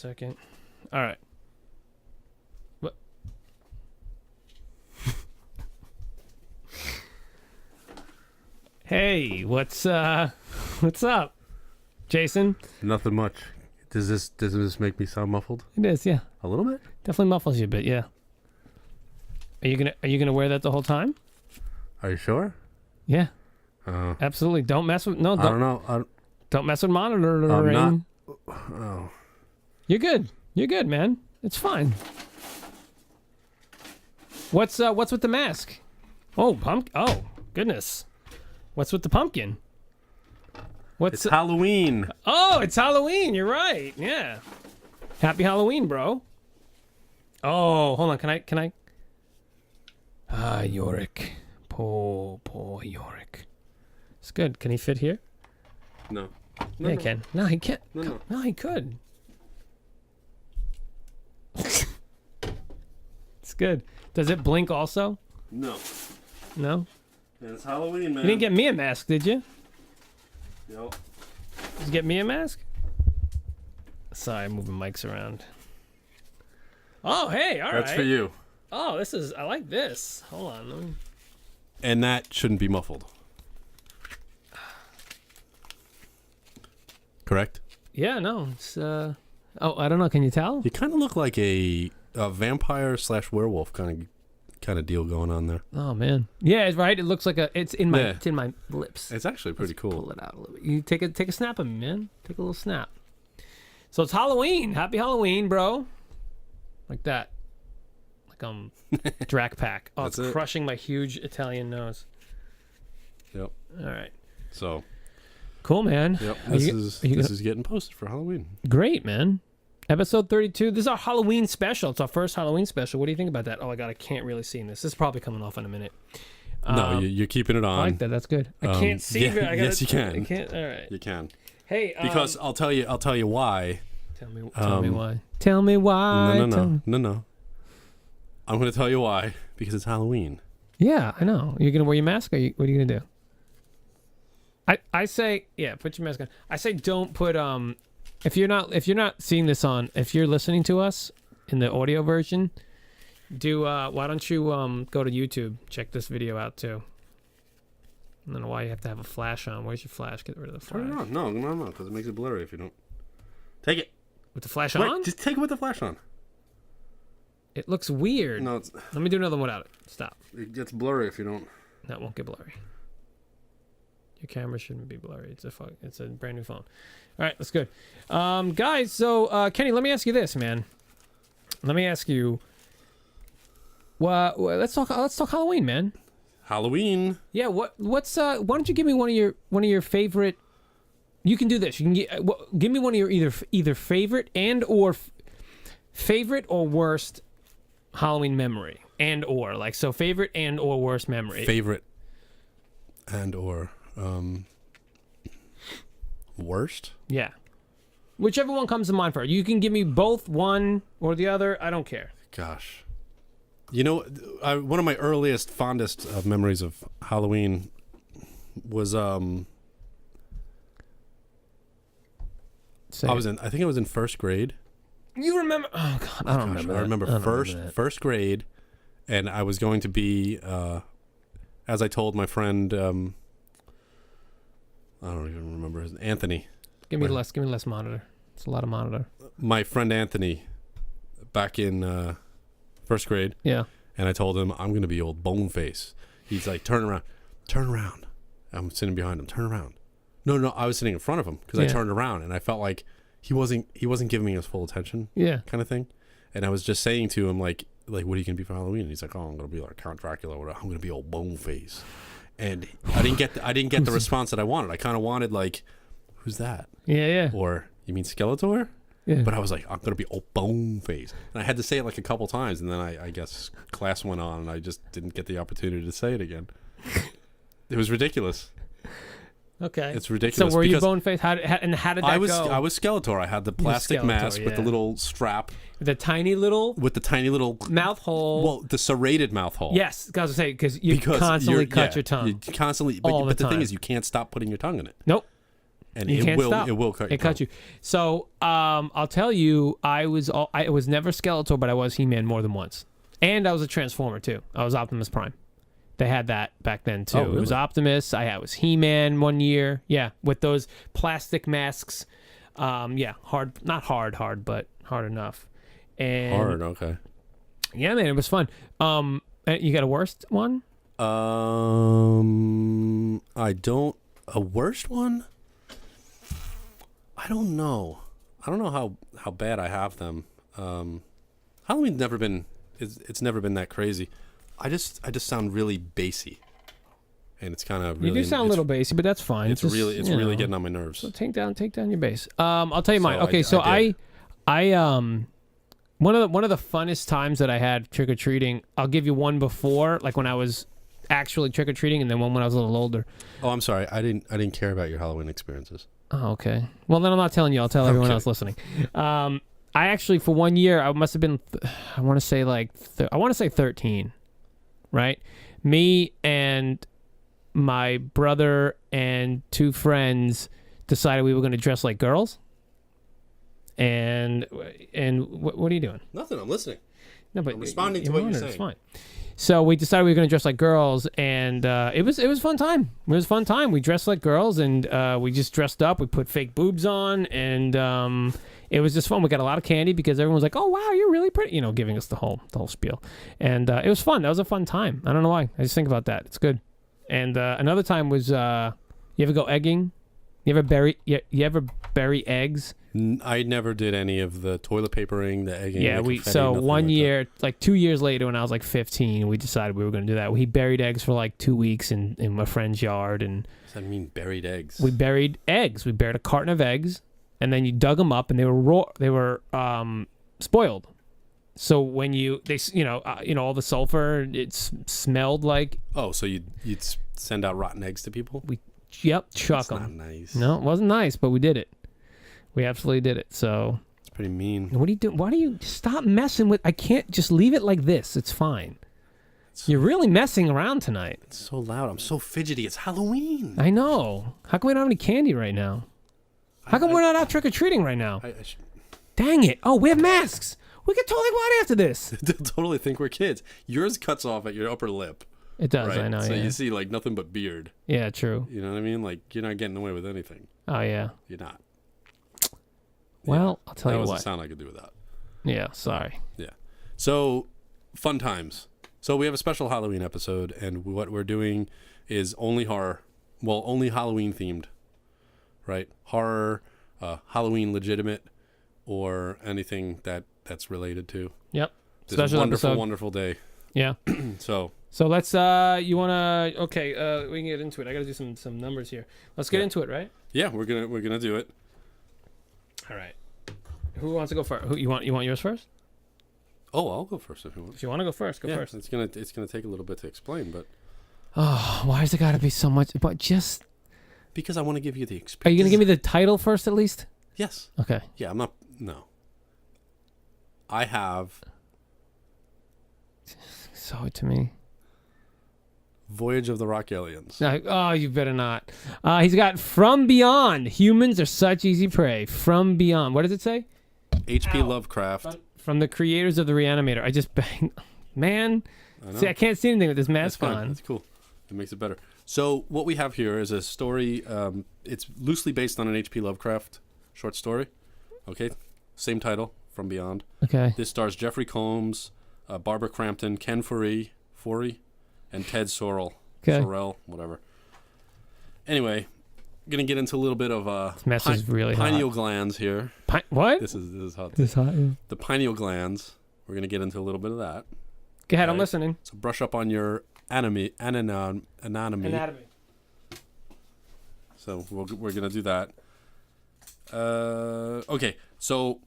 second. All right. What? Hey, what's up, Jason? Nothing much. Does this make me sound muffled? It is, yeah. A little bit? Definitely muffles you a bit, yeah. Are you gonna wear that the whole time? Are you sure? Yeah. Absolutely. Don't mess with I don't know. Don't mess with monitoring. I'm not. Oh. You're good. You're good, man. It's fine. What's with the mask? Oh, oh, goodness. What's with the pumpkin? It's Halloween. Oh, it's Halloween. You're right. Yeah. Happy Halloween, bro. Oh, hold on. Can I? Ah, Yorick. Poor Yorick. It's good. Can he fit here? No. Yeah, he can. No, he can't. No. No, he could. It's good. Does it blink also? No. No? Yeah, it's Halloween, man. You didn't get me a mask, did you? Yep. Did you get me a mask? Sorry, I'm moving mics around. Oh, hey, all right. That's for you. Oh, I like this. Hold on. Let me... And that shouldn't be muffled. Correct? Yeah, no, it's, oh, I don't know. Can you tell? You kind of look like a vampire / werewolf kind of deal going on there. Oh, man. Yeah, it's right. It looks like it's in my lips. It's actually pretty cool. Pull it out a little bit. You take a snap of me, man. Take a little snap. So it's Halloween. Happy Halloween, bro. Like that. Like Drac Pack. Oh, it's crushing my huge Italian nose. Yep. All right. So. Cool, man. Yep. This is getting posted for Halloween. Great, man. Episode 32. This is our Halloween special. It's our first Halloween special. What do you think about that? Oh, my God. I can't really see this. This is probably coming off in a minute. No, you're keeping it on. I like that. That's good. I can't see. Yeah, yes, you can. I can't. All right. You can. Hey. Because I'll tell you why. Tell me why. Tell me why. No. I'm going to tell you why. Because it's Halloween. Yeah, I know. You're going to wear your mask? Or what are you going to do? I say, yeah, put your mask on. I say don't put, if you're not seeing this if you're listening to us in the audio version, why don't you, go to YouTube, check this video out too. I don't know why you have to have a flash on. Where's your flash? Get rid of the flash. Turn it on. No, because it makes it blurry if you don't. Take it. With the flash on? Just take it with the flash on. It looks weird. No, let me do another one without it. Stop. It gets blurry if you don't. That won't get blurry. Your camera shouldn't be blurry. It's a brand new phone. All right, that's good. Guys, so Kenny, let me ask you this, man. Let me ask you. Well, let's talk Halloween, man. Halloween. Yeah. What's why don't you give me one of your favorite? You can do this. You can give me one of your either favorite and or favorite or worst Halloween memory and or like so favorite and or worst memory. Favorite and or worst? Yeah. Whichever one comes to mind first. You can give me both, one or the other. I don't care. Gosh. You know, one of my earliest, fondest memories of Halloween was I think I was in first grade. You remember? Oh God, I don't remember. I remember first grade, and I was going to be, as I told my friend, I don't even remember his Anthony. Give me less monitor. It's a lot of monitor. My friend Anthony, back in first grade. Yeah. And I told him I'm gonna be old Boneface. He's like, turn around. I'm sitting behind him. Turn around. No, I was sitting in front of him because I turned around and I felt like he wasn't giving me his full attention. Yeah. Kind of thing. And I was just saying to him like what are you gonna be for Halloween? And he's like, oh, I'm gonna be like Count Dracula. Or I'm gonna be old Boneface. And I didn't get the response that I wanted. I kind of wanted like, who's that? Yeah. Or you mean Skeletor? Yeah. But I was like, I'm gonna be old Boneface, and I had to say it like a couple times, and then I guess class went on, and I just didn't get the opportunity to say it again. It was ridiculous. Okay, it's ridiculous. So were you Boneface? How did that go? I was Skeletor. I had the plastic mask with the little strap, the tiny little mouth hole. Well, the serrated mouth hole. Yes, I was gonna say because you constantly cut your tongue. You constantly, but the thing is, you can't stop putting your tongue in it. Nope. and You it can't will stop. it will cut It cut you. So I'll tell you, I was never Skeletor, but I was He-Man more than once, and I was a Transformer too. I was Optimus Prime. They had that back then too. Oh, really? It was Optimus. I was He-Man one year. Yeah, with those plastic masks. Hard, not hard, but hard enough. And hard. Okay. Yeah, man, it was fun. You got a worst one? I don't. A worst one? I don't know. I don't know how bad I have them. Halloween's never been. It's never been that crazy. I just sound really bassy, and it's kind of really. You do sound a little bassy, but that's fine. It's really getting on my nerves. So take down your bass. I'll tell you mine. Okay, I one of the funnest times that I had trick or treating. I'll give you one before, like when I was actually trick or treating, and then one when I was a little older. Oh, I'm sorry. I didn't care about your Halloween experiences. Oh, okay. Well, then I'm not telling you. I'll tell everyone else listening. I actually, for 1 year, I must have been, I want to say 13, right? Me and my brother and 2 friends decided we were going to dress like girls. And what are you doing? Nothing. I'm listening. No, but I'm responding to what you're saying. It's fine. So we decided we were going to dress like girls, and it was a fun time. It was a fun time. We dressed like girls, and we just dressed up. We put fake boobs on, and it was just fun. We got a lot of candy because everyone was like, "Oh wow, you're really pretty," giving us the whole spiel, and it was fun. That was a fun time. I don't know why. I just think about that. It's good. And another time was you ever go egging? You ever bury eggs? I never did any of the toilet papering, the egging. Yeah, the confetti, so nothing 1 like year, like 2 years later, when I was like 15, we decided we were going to do that. We buried eggs for like 2 weeks in my friend's yard, and What does that mean, buried eggs? we buried eggs. We buried a carton of eggs, and then you dug them up, and they were raw. They were spoiled. So when all the sulfur, it smelled like. Oh, so you'd send out rotten eggs to people? Chuck That's them. not nice. No, it wasn't nice, but we did it. We absolutely did it. So. It's pretty mean. What are you doing? Why do you stop messing with? I can't just leave it like this. It's fine. You're really messing around tonight. It's so loud. I'm so fidgety. It's Halloween. I know. How come we don't have any candy right now? How come we're not out trick-or-treating right now? Dang it. Oh, we have masks. We could totally go out after this. They'll totally think we're kids. Yours cuts off at your upper lip. It does, right? I know. So yeah. you see like nothing but beard. Yeah, true. You know what I mean? Like you're not getting away with anything. Oh, yeah. You're not. Well, I'll tell you what. That was a sound I could do with that. Yeah, sorry. Yeah. So, fun times. So we have a special Halloween episode, and what we're doing is only horror. Well, only Halloween themed, right? Horror, Halloween legitimate, or anything that's related to. Yep. This Special wonderful, episode. wonderful day. Yeah. So let's you wanna we can get into it. I gotta do some numbers here. Let's get into it, right? yeah, we're gonna do it. All right. Who wants to go first? You want yours first? Oh, I'll go first if you want. If you want to go first, go first. It's gonna take a little bit to explain, but Oh, why has it got to be so much? But just because I want to give you the experience. are you gonna give me the title first at least? Yes. Okay. Yeah, I'm not. No. I have Show it to me. Voyage of the Rock Aliens. No, oh, you better not. He's got From Beyond. Humans are such easy prey. From Beyond. What does it say? H.P. Lovecraft. From the creators of the Reanimator. I just bang. Man. See, I can't see anything with this mask on. That's cool. It makes it better. So what we have here is a story. It's loosely based on an H.P. Lovecraft short story. Okay. Same title, From Beyond. Okay. This stars Jeffrey Combs, Barbara Crampton, Ken Foree, and Ted Sorrell. Okay. Sorrell, whatever. Anyway, gonna get into a little bit of This mess is really pineal hot. glands here. What? This is hot. This is hot, yeah. The pineal glands. We're gonna get into a little bit of that. Go ahead, I'm Okay. listening. So brush up on your anatomy. So we're gonna do that. Okay. So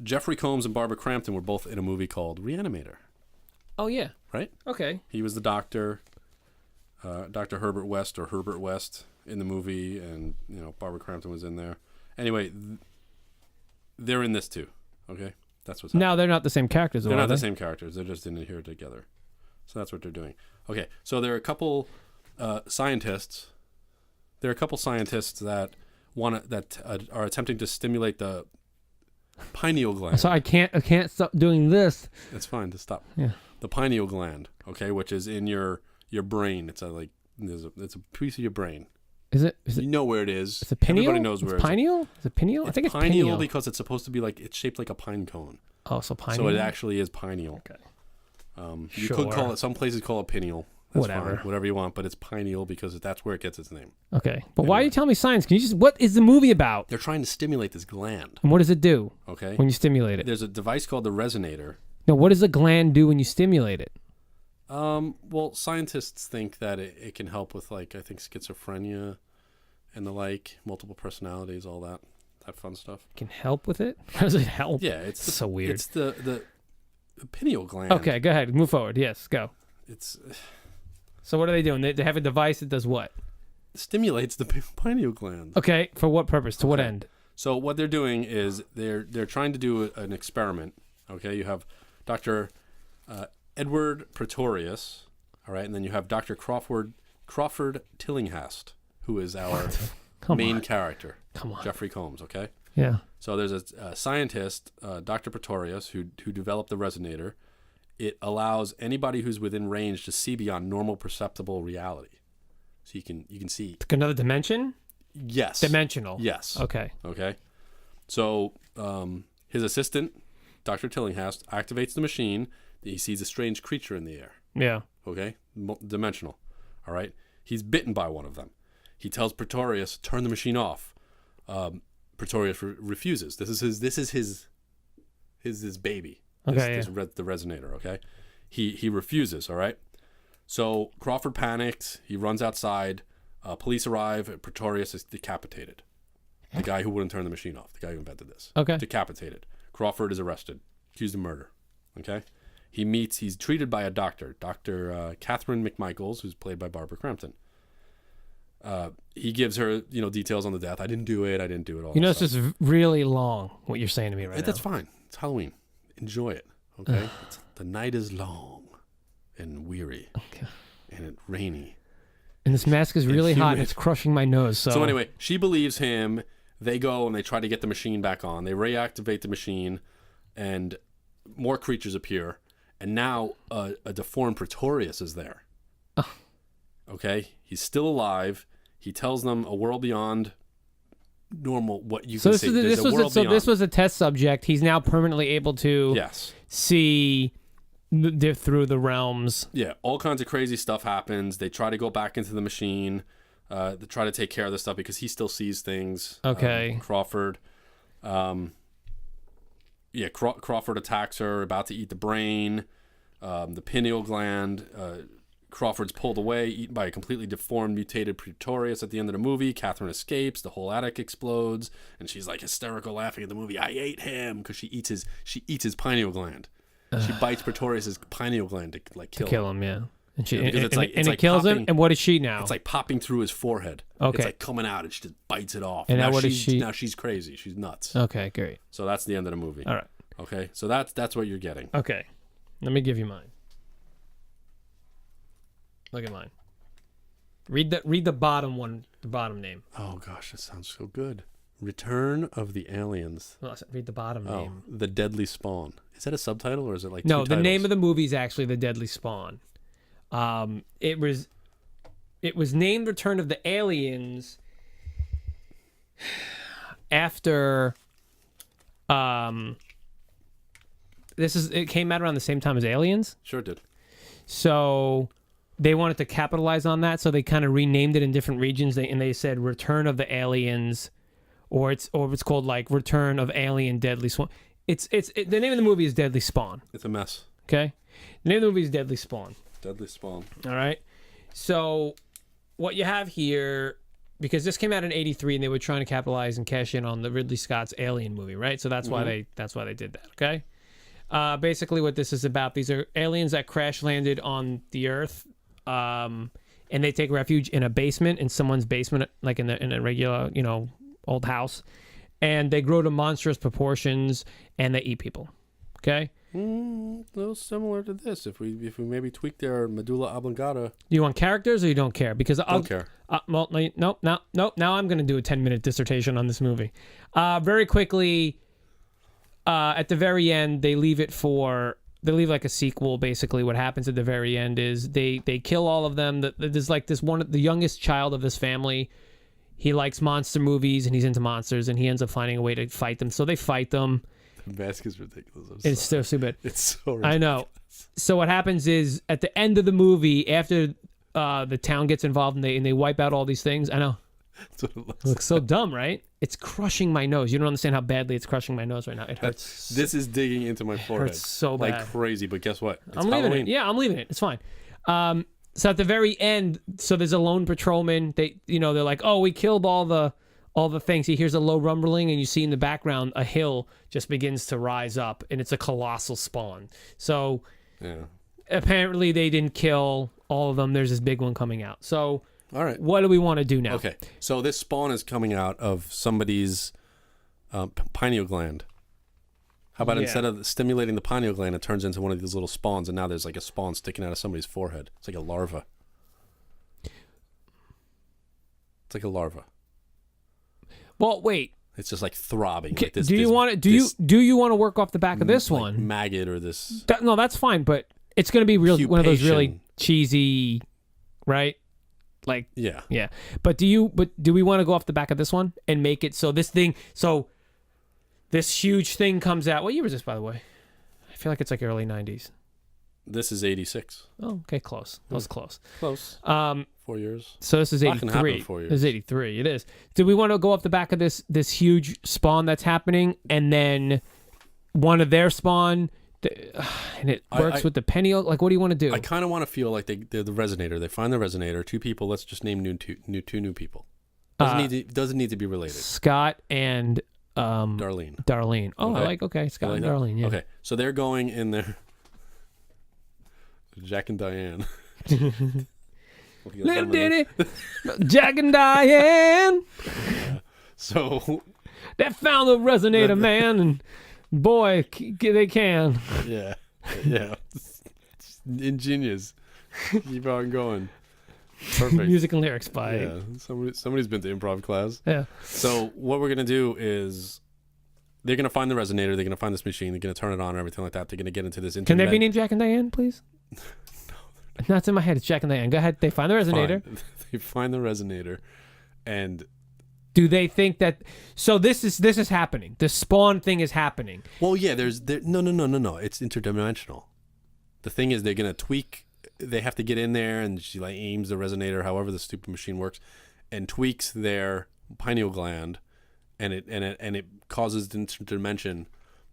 Jeffrey Combs and Barbara Crampton were both in a movie called Reanimator. Oh, yeah. Right? Okay. He was the doctor, Dr. Herbert West in the movie, and Barbara Crampton was in there. Anyway, they're in this too. Okay, that's what's happening. Now they're not the same characters. They're not the same characters. They're just in here together. So that's what they're doing. Okay, so there are a couple scientists. There are a couple scientists that are attempting to stimulate the pineal gland. So I can't stop doing this. It's fine to stop. Yeah. The pineal gland, okay, which is in your brain. It's it's a piece of your brain. Is it? You know where it is. Is it pineal? Everybody knows where it's pineal? Is it pineal? I think it's pineal because it's supposed to be it's shaped like a pine cone. Oh, so pineal. So it actually is pineal. Okay. You could call it. Some places call it pineal. That's Whatever. fine, whatever you want, but it's pineal because that's where it gets its name. Okay, but why are you telling me science? Can you just? What is the movie about? They're trying to stimulate this gland. And what does it do? Okay. When you stimulate it. There's a device called the resonator. No, what does a gland do when you stimulate it? Well, scientists think that it can help with I think schizophrenia and the multiple personalities, all that fun stuff. It can help with it? How does it help? Yeah, it's so weird. It's the pineal gland. Okay, go ahead. Move forward. Yes, go. So what are they doing? They have a device that does what? Stimulates the pineal gland. Okay, for what purpose? To what end? So what they're doing is they're trying to do an experiment. Okay, you have Dr. Edward Pretorius, all right, and then you have Dr. Crawford Tillinghast, who is our main character. Come on. Jeffrey Combs, okay? Yeah. So there's a scientist, Dr. Pretorius, who developed the resonator. It allows anybody who's within range to see beyond normal perceptible reality. So you can see. Another dimension? Yes. Dimensional. Yes. Okay. Okay. So his assistant, Dr. Tillinghast, activates the machine. He sees a strange creature in the air. Yeah. Okay. Dimensional. All right. He's bitten by one of them. He tells Pretorius, turn the machine off. Pretorius refuses. This is his baby. Okay. The resonator. Okay. He refuses. All right. So Crawford panics. He runs outside. Police arrive. Pretorius is decapitated. The guy who wouldn't turn the machine off. The guy who invented this. Okay. Decapitated. Crawford is arrested. Accused of murder. Okay. He's treated by a doctor, Dr. Catherine McMichaels, who's played by Barbara Crampton. He gives her, details on the death. I didn't do it. All it's just really long, what you're saying to me right now. That's fine. It's Halloween. Enjoy it. Okay. The night is long and weary. Okay. And it's rainy. And this mask is really hot and it's crushing my nose. So anyway, she believes him. They go and they try to get the machine back on. They reactivate the machine and more creatures appear. And now a deformed Pretorius is there. Oh. Okay? He's still alive. He tells them a world beyond normal, what you can see. This was a test subject. He's now permanently able to see through the realms. Yeah, all kinds of crazy stuff happens. They try to go back into the machine. They try to take care of the stuff because he still sees things. Okay. Crawford. Crawford attacks her, about to eat the brain, the pineal gland. Crawford's pulled away, eaten by a completely deformed, mutated Pretorius at the end of the movie. Catherine escapes. The whole attic explodes, and she's hysterical, laughing at the movie. I ate him because she eats his pineal gland. She bites Pretorius's pineal gland to kill him. Yeah. And it kills popping, him. And what is she now? It's popping through his forehead. Okay. It's coming out, and she just bites it off. And now what is she? Now she's crazy. She's nuts. Okay, great. So that's the end of the movie. All right. Okay, so that's what you're getting. Okay, let me give you mine. Look at mine. Read the bottom one, the bottom name. Oh gosh, that sounds so good. Return of the Aliens. Well, read the bottom name. The Deadly Spawn. Is that a subtitle or is it no? two The titles? name of the movie is actually The Deadly Spawn. It was named Return of the Aliens after it came out around the same time as Aliens. Sure did. So they wanted to capitalize on that, so they kind of renamed it in different regions. They said Return of the Aliens, or it's called Return of Alien Deadly Spawn. The name of the movie is Deadly Spawn. It's a mess. Okay, the name of the movie is Deadly Spawn. Deadly Spawn. All right. So what you have here, because this came out in '83, and they were trying to capitalize and cash in on the Ridley Scott's Alien movie, right? So that's why they did that. Okay. Basically, what this is about, these are aliens that crash landed on the Earth, and they take refuge in a basement, in someone's basement, like in a regular, old house, and they grow to monstrous proportions, and they eat people. Okay. A little similar to this. If we maybe tweak their medulla oblongata. You want characters or you don't care? Because I'll Don't care. Well, nope. Now I'm going to do a 10-minute dissertation on this movie. Very quickly, at the very end, they leave like a sequel. Basically, what happens at the very end is they kill all of them. There's like this one, the youngest child of this family. He likes monster movies and he's into monsters, and he ends up finding a way to fight them. So they fight them. The mask is ridiculous. It's so stupid. It's so ridiculous. I know. So what happens is at the end of the movie, after the town gets involved and they wipe out all these things. I know. That's what it looks so dumb, right? It's crushing my nose. You don't understand how badly it's crushing my nose right now. It hurts. This is digging into my forehead. It hurts so bad. Like crazy, but guess what? It's I'm leaving Halloween. it. Yeah, I'm leaving it. It's fine. So at the very end, so there's a lone patrolman. They're like, oh, we killed all the things. He hears a low rumbling, and you see in the background a hill just begins to rise up, and it's a colossal spawn. So apparently they didn't kill all of them. There's this big one coming out. So all right, what do we want to do now? Okay, so this spawn is coming out of somebody's pineal gland. How about instead of stimulating the pineal gland, it turns into one of these little spawns, and now there's like a spawn sticking out of somebody's forehead. It's like a larva. It's like a larva. Well, wait. It's just like throbbing. Like this, do you want to do you want to work off the back of this one? Maggot or this? No, that's fine, but it's going to be real. Pupation. One of those really cheesy, right? Like yeah. But do we want to go off the back of this one and make it so this huge thing comes out? What year was this, by the way? I feel like it's like early 90s. This is 86. Oh, okay, close. That was close. Close. 4 years. So this is 83. 4 years. This is 83. It is. Do we want to go off the back of this huge spawn that's happening, and then one of their spawn, and it works with the Pineal? Like, what do you want to do? I kind of want to feel like they're the resonator. They find the resonator. 2 people. Let's just name two new people. Doesn't need to be related. Scott and Darlene. Oh, okay. Scott and Darlene. Yeah. Okay, so they're going in there. Jack and Diane. Little Diddy, Jack and Diane. Yeah. So they found the resonator, man, and boy, they can. Yeah. Ingenious. Keep on going. Perfect. Music and lyrics by somebody's been to improv class. Yeah. So what we're gonna do is they're gonna find the resonator. They're gonna find this machine. They're gonna turn it on and everything like that. They're gonna get into this. Can they be named Jack and Diane, please? No, it's in my head. It's Jack and Diane. Go ahead. They find the resonator. They find the resonator, and do they think that? So this is happening. The spawn thing is happening. Well, yeah. No. It's interdimensional. The thing is, they're gonna tweak. They have to get in there, and she like aims the resonator, however the stupid machine works, and tweaks their pineal gland, and it causes the interdimension,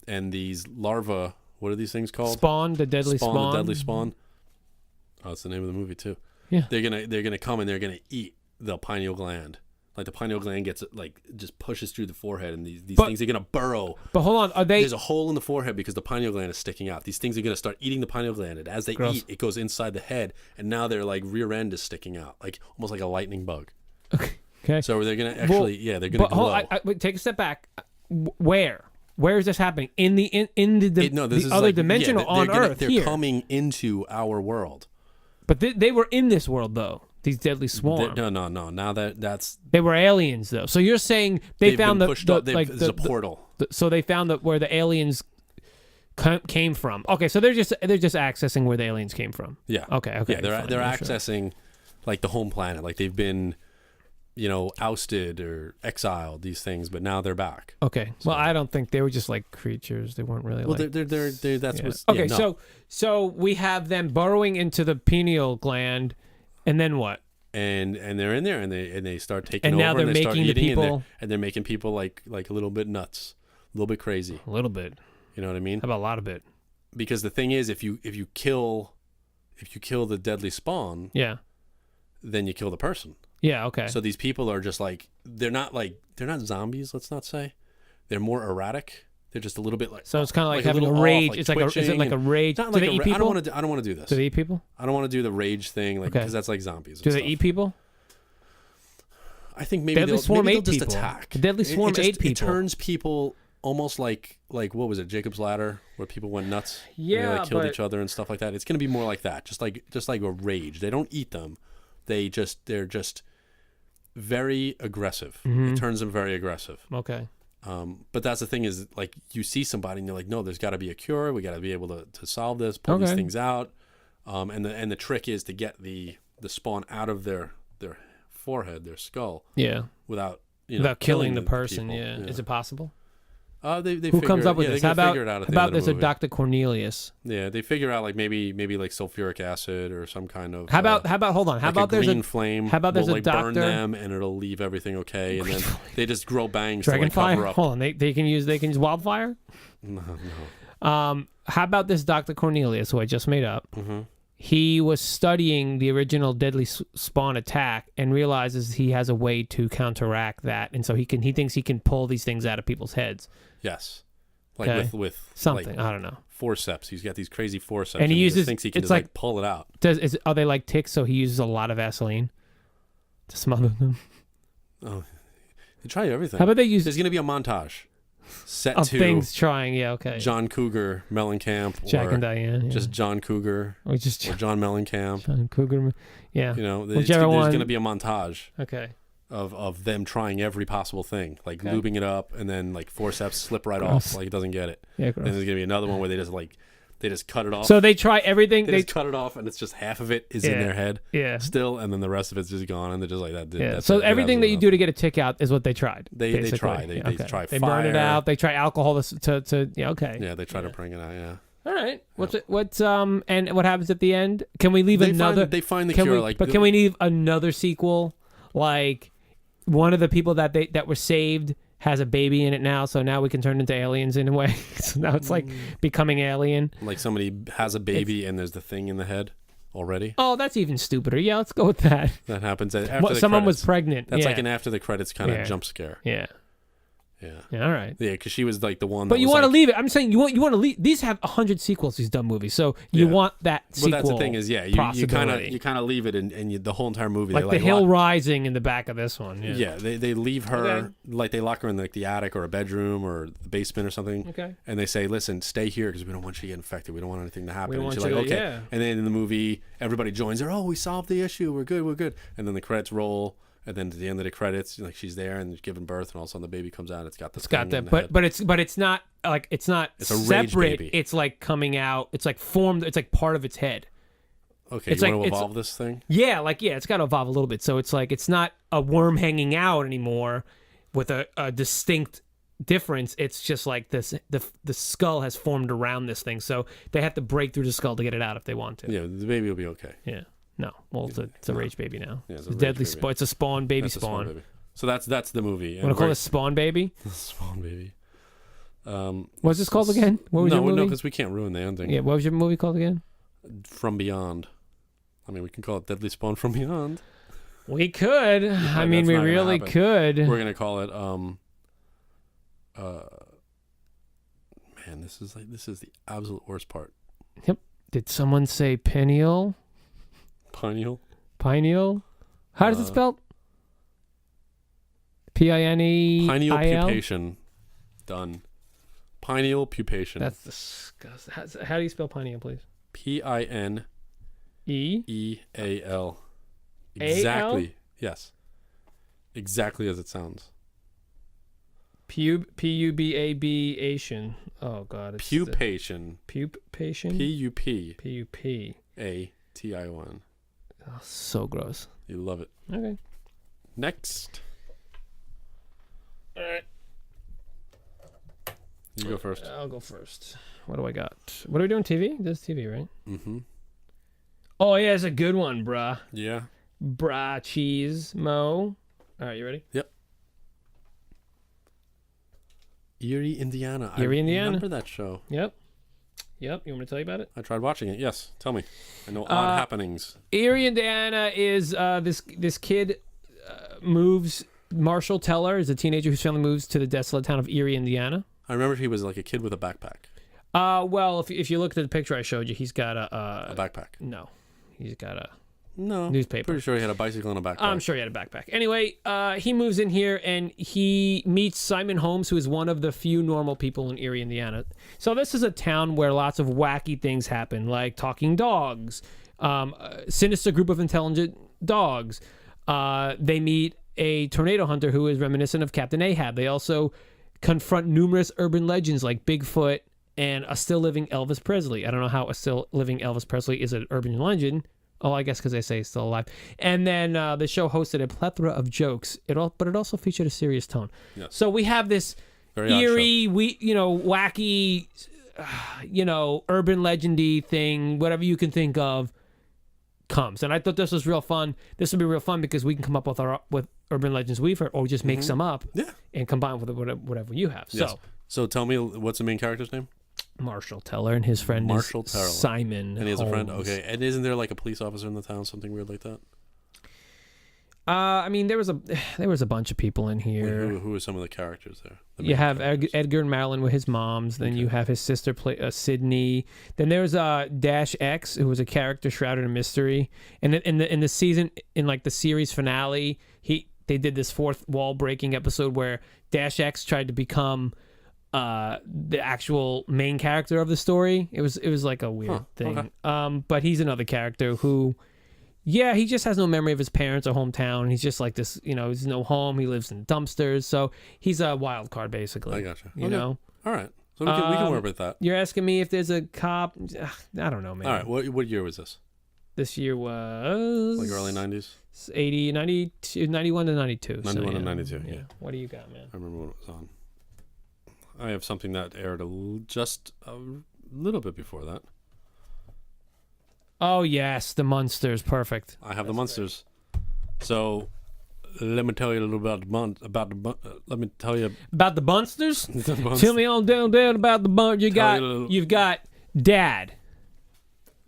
and these larvae. What are these things called? Spawn, the deadly spawn. The deadly spawn. Oh, it's the name of the movie too. Yeah. They're gonna come and they're gonna eat the pineal gland. Like the pineal gland gets like just pushes through the forehead, and these things are gonna burrow. But hold on, are they? There's a hole in the forehead because the pineal gland is sticking out. These things are gonna start eating the pineal gland, and as they eat, it goes inside the head, and now their like rear end is sticking out, like almost like a lightning bug. Okay. So they're gonna actually, they're gonna glow. Wait, take a step back. Where? Where is this happening? In the other dimension or on Earth? They're coming into our world. But they were in this world though. These deadly swarm. No. Now that's they were aliens though. So you're saying they found there's a portal. So they found where the aliens came from. Okay, so they're just accessing where the aliens came from. Yeah. Okay. Yeah, they're accessing like the home planet. Like they've been, ousted or exiled, these things, but now they're back. Okay. So, well, I don't think they were just like creatures. They weren't really. Well, like... they're that's what's. Okay, so we have them burrowing into the pineal gland, and then what? And they're in there, and they start taking and over, now they're and they making start eating, the people, and they're making people like a little bit nuts, a little bit crazy, a little bit. You know what I mean? How about a lot of it? Because the thing is, if you kill the deadly spawn, then you kill the person. Yeah, okay. So these people are just like they're not zombies, let's not say. They're more erratic. They're just a little bit like. So it's kind of like having a rage. Off, it's like is it like a rage? Not do like they eat people? I don't want to do this. Do they eat people? I don't want to do the rage thing, because that's like zombies. Do they eat people? I think maybe they'll just attack. The deadly swarm ate people. It turns people almost like what was it, Jacob's Ladder, where people went nuts, Yeah, and they like killed but- each other and stuff like that. It's gonna be more like that, just like a rage. They don't eat them, they're just very aggressive. It turns them very aggressive. Okay. But that's the thing is, like, you see somebody and you're like, no, there's got to be a cure. We got to be able to solve this, pull these things out. And the trick is to get the spawn out of their forehead, their skull. Yeah. Without killing the person. people. Yeah. Is it possible? They Who comes up with this? How about there's a movie. Dr. Cornelius? Yeah, they figure out like maybe like sulfuric acid or some kind of. How about hold on? How like about there's green flame? How about there's will, a like, doctor? burn them and it'll leave everything okay, and then they just grow bangs Dragonfly. to like cover up. Hold on, they can use wildfire. No. How about this Dr. Cornelius, who I just made up? Mm-hmm. He was studying the original Deadly Spawn attack and realizes he has a way to counteract that, and so he thinks he can pull these things out of people's heads. Yes. Like Okay. with Something, like I don't know. forceps. He's got these crazy forceps, And he just uses- thinks he can it's just like pull it out. Are they like ticks? So he uses a lot of Vaseline to smother them. Oh, they try everything. How about they use There's going to be a montage set of to things trying? Yeah, okay. John Cougar Mellencamp, Jack or and Diane. Yeah. just John Cougar or just or John Mellencamp. John Cougar. Yeah. You know, Whichever there's one. going to be a montage Okay. of them trying every possible thing, like Okay. lubing it up, and then like forceps slip right Gross. off, like it doesn't get it. Yeah. And Gross. there's going to be another one where they just cut it off. So they try everything. They just cut it off, and it's just half of it is in their head Yeah. still, and then the rest of it's just gone, and they're just like that. Yeah. That's So it. Get everything out that of you it. do to get a tick out is what they tried. They basically. try. They try They burn it fire. out. They try alcohol to yeah. Okay. Yeah, they try to bring it out. Yeah. All right. And what happens at the end? Can we leave another? They find the can cure. we, can we leave another sequel? Like one of the people that were saved has a baby in it now, so now we can turn into aliens in a way. So now it's like becoming alien. like somebody has a baby and there's the thing in the head already. Oh, that's even stupider. Yeah, let's go with that. That happens after the Someone credits. was pregnant. That's yeah. like an after the credits kind of Yeah. jump scare. Yeah. Yeah. Yeah. All right. Yeah, because she was like the one. But that you was want to like, leave it. I'm saying you want to leave. These have 100 sequels. These dumb movies. So you Yeah. want that sequel. Well, that's the thing is, yeah, you possibility. kind of leave it, and the whole entire movie, like they the hill rising in the back of this one. Yeah. Yeah, they leave her Okay. like they lock her in like the attic or a bedroom or the basement or something. Okay. And they say, "Listen, stay here because we don't want you to get infected. We don't want anything to happen." We don't and she's want like, you to- "Okay." yeah. And then in the movie, everybody joins her. Oh, we solved the issue. We're good. And then the credits roll, and then at the end of the credits, like she's there and giving birth, and all of a sudden the baby comes out. It's got this. It's got thing that, in the head. but it's not like it's not It's a rage separate. baby. It's like coming out. It's like formed. It's like part of its head. Okay, it's you like- want to it's- evolve this thing? Yeah, it's got to evolve a little bit. So it's like it's not a worm hanging out anymore with a distinct difference. It's just like this. The skull has formed around this thing, so they have to break through the skull to get it out if they want to. Yeah, the baby will be okay. Yeah. No. Well, it's a rage baby now. Yeah, it's it's a a rage deadly baby. spawn. It's a spawn baby That's a spawn. baby. So that's the movie. Want to call it Spawn Baby? Spawn baby. What's this called again? What was your movie? No, because we can't ruin the ending. Yeah. What was your movie called again? From Beyond. I mean, we can call it Deadly Spawn from Beyond. We could. I mean, that's we not gonna really happen. could. We're gonna call it man, this is the absolute worst part. Did someone say Pineal? Pineal. Pineal? How does it spell? P-I-N-E-I-L? Pineal pupation. Done. Pineal pupation. That's disgusting. How do you spell pineal, please? Pineal. E? E-A-L. A-L? Exactly. Yes. Exactly as it sounds. P-U-B-A-B-Ation. Oh, God. It's Pupation. Pupation? P-U-P. P-U-P. A-T-I-O-N. Oh, so gross. You love it. Okay. Next. All right. You go first. I'll go first. What do I got? What are we doing? TV? This is TV, right? Mm-hmm. Oh, yeah, it's a good one, bruh. Yeah. Brah cheese mo. All right, you ready? Yep. Eerie, Indiana. Eerie, I Indiana. remember that show. Yep. You want me to tell you about it? I tried watching it. Yes. Tell me. I know odd happenings. Eerie, Indiana is this kid moves. Marshall Teller is a teenager whose family moves to the desolate town of Eerie, Indiana. I remember he was like a kid with a backpack. Well, if you looked at the picture I showed you, he's got A backpack. no, he's got No. newspaper. Pretty sure he had a bicycle and a backpack. I'm sure he had a backpack. Anyway, he moves in here and he meets Simon Holmes, who is one of the few normal people in Eerie, Indiana. So this is a town where lots of wacky things happen, like talking dogs, a sinister group of intelligent dogs. They meet a tornado hunter who is reminiscent of Captain Ahab. They also confront numerous urban legends like Bigfoot and a still living Elvis Presley. I don't know how a still living Elvis Presley is an urban legend. Oh, I guess because they say he's still alive. And then the show hosted a plethora of jokes. But it also featured a serious tone. Yes. So we have this Very odd eerie, wacky, urban legendy thing, whatever you can think of, comes. And I thought this was real fun. This would be real fun because we can come up with urban legends we've heard, or just make some up, and combine with whatever you have. Yes. So tell me, what's the main character's name? Marshall Teller, and his friend Marshall is Teller. Simon. And he has a friend. Holmes. Okay, and isn't there like a police officer in the town, something weird like that? I mean, there was a bunch of people in here. Wait, who are some of the characters there? You have Edgar and Marilyn with his moms. Then you have his sister, Sydney. Then there's Dash X, who was a character shrouded in mystery. And in the season, in like the series finale, they did this fourth wall breaking episode where Dash X tried to become the actual main character of the story. It was like a weird thing. Okay. But he's another character who. Yeah, he just has no memory of his parents or hometown. He's just like this, he's no home. He lives in dumpsters. So he's a wild card, basically. I gotcha. You know? All right. So we can work with that. You're asking me if there's a cop. I don't know, man. All right. What year was this? This year was... Like early 90s? 80, 92, 91 to 92. 91 to 92, yeah. What do you got, man? I remember when it was on. I have something that aired just a little bit before that. Oh, yes, the Munsters. Perfect. I have the Munsters. So, let me tell you a little let me tell you about the Munsters. the Tell me on down about the Munsters. You've got Dad.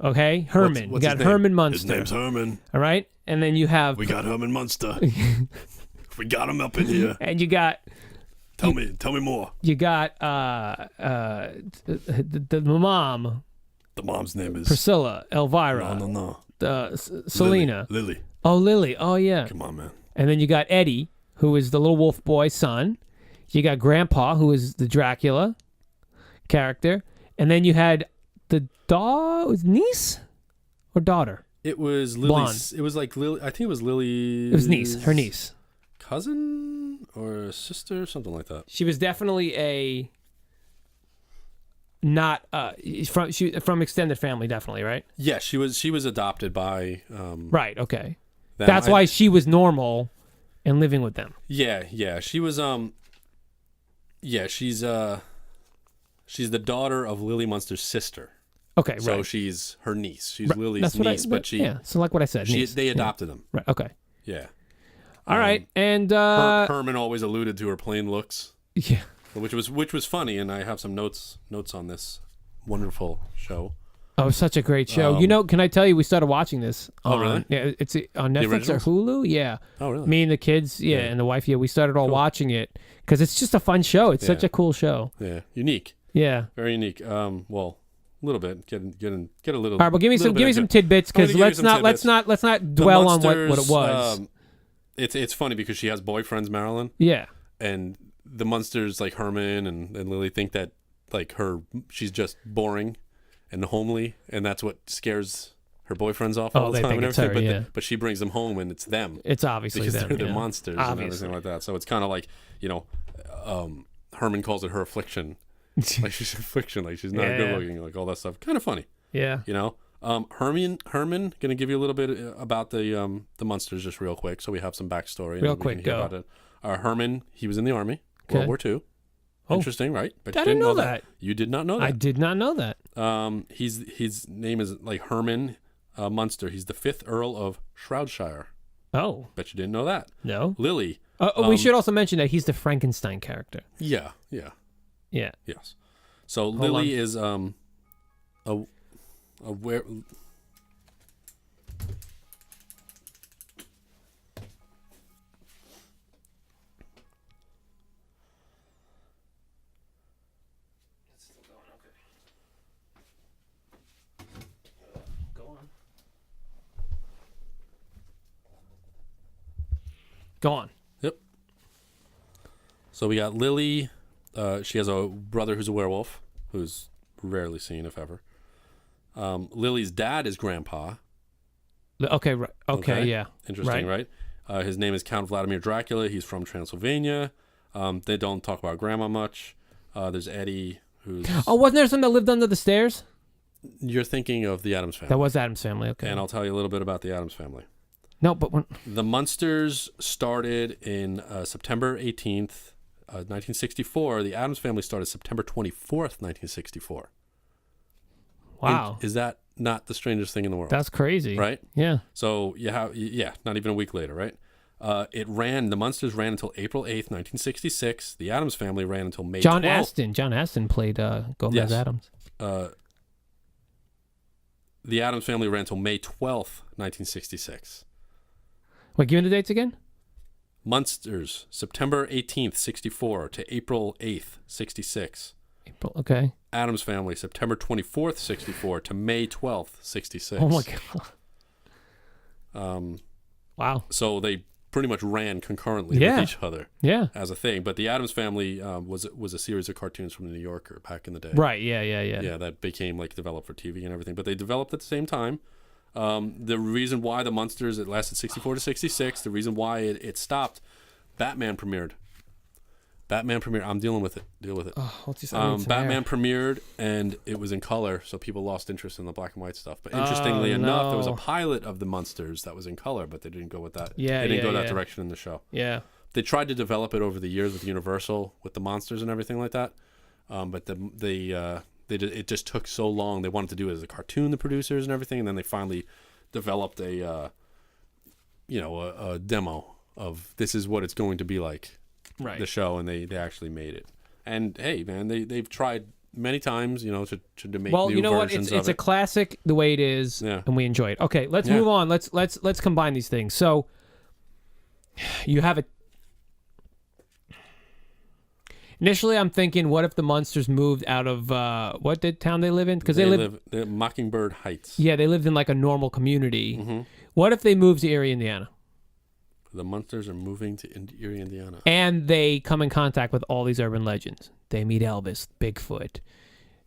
Okay, Herman. What's you got his name? Herman Munster. His name's Herman. All right, and then you have. We got Herman Munster. We got him up in here. And you got. Tell me more. You got the mom. The mom's name is Priscilla, Elvira. No. Selena. Lily. Oh, Lily. Oh, yeah. Come on, man. And then you got Eddie, who is the little wolf boy's son. You got Grandpa, who is the Dracula character. And then you had the niece or daughter? It was Lily's. Blonde. It was like Lily. I think it was Lily. It was niece. Her niece. Cousin or sister, something like that. She was definitely a... Not from extended family, definitely, right? Yeah, she was adopted by right, okay. That's why she was normal and living with them. Yeah. She was she's the daughter of Lily Munster's sister. Okay, so right. she's her niece. She's Lily's niece, but she so like what I said. They adopted them. Right, okay. Yeah. All right. And Herman always alluded to her plain looks. Yeah. Which was funny, and I have some notes on this wonderful show. Oh, such a great show. Can I tell you, we started watching this. Really? Yeah, it's on Netflix or Hulu. Yeah. Oh, really? Me and the kids, and the wife. Yeah, we started all watching it because it's just a fun show. It's such a cool show. Yeah, unique. Yeah, very unique. Well, a little bit. Get a little. All right, well, give me some tidbits because let's not dwell on what it was. It's funny because she has boyfriends, Marilyn. Yeah. And the Munsters, like Herman and Lily, think that like she's just boring and homely, and that's what scares her boyfriends off all the time and everything. Her, but she brings them home, and it's them. It's obviously because them, they're monsters and everything like that. So it's kind of like Herman calls it her affliction, like she's affliction, like she's not good looking, like all that stuff. Kind of funny. Yeah. Herman, gonna give you a little bit about the Munsters just real quick, so we have some backstory. Real quick, go. About it. Herman, he was in the army, World War II. Oh. Interesting, right? But I didn't know that. You did not know that. I did not know that. His name is like Herman Munster. He's the 5th Earl of Shroudshire. Oh. Bet you didn't know that. No. Lily. We should also mention that he's the Frankenstein character. Yeah. Yes. So Lily is where. Go on. Yep. So we got Lily. She has a brother who's a werewolf, who's rarely seen, if ever. Lily's dad is Grandpa. Okay, right. Okay, yeah. Interesting, right? His name is Count Vladimir Dracula. He's from Transylvania. They don't talk about Grandma much. There's Eddie, who's... Oh, wasn't there something that lived under the stairs? You're thinking of the Addams Family. That was Addams Family, okay. And I'll tell you a little bit about the Addams Family. No, but when... The Munsters started in September 18th, 1964. The Addams Family started September 24th, 1964. Wow. And is that not the strangest thing in the world? That's crazy. Right? Yeah. So, not even a week later, right? The Munsters ran until April 8th, 1966. The Addams Family ran until May 12th. John Astin played Gomez Addams. The Addams Family ran until May 12th, 1966. Wait, give me the dates again? Munsters, September 18th, 64 to April 8th, 66. April, okay. Addams Family, September 24th, 64 to May 12th, 66. Oh, my God. Wow. So they pretty much ran concurrently with each other as a thing. But the Addams Family was a series of cartoons from the New Yorker back in the day. Right, yeah. Yeah, that became developed for TV and everything. But they developed at the same time. The reason why the Munsters, it lasted 64 to 66, the reason why it stopped, Batman premiered. I'm dealing with it. Deal with it. Oh, what's he saying? Batman premiered, and it was in color, so people lost interest in the black and white stuff. But interestingly enough, there was a pilot of the Munsters that was in color, but they didn't go with that. Yeah, they didn't go that direction in the show. Yeah. They tried to develop it over the years with Universal, with the monsters and everything like that. But it just took so long. They wanted to do it as a cartoon, the producers and everything, and then they finally developed a demo of this is what it's going to be like. Right. The show, and they actually made it. And hey, man, they've tried many times, to make new versions of it. Well, you know what? It's a classic the way it is, and we enjoy it. Okay, let's move on. Let's combine these things. So you have a. Initially, I'm thinking, what if the Munsters moved out of what town they live in? Because they live Mockingbird Heights. Yeah, they lived in like a normal community. Mm-hmm. What if they moved to Eerie, Indiana? The Munsters are moving to Eerie, Indiana. And they come in contact with all these urban legends. They meet Elvis, Bigfoot.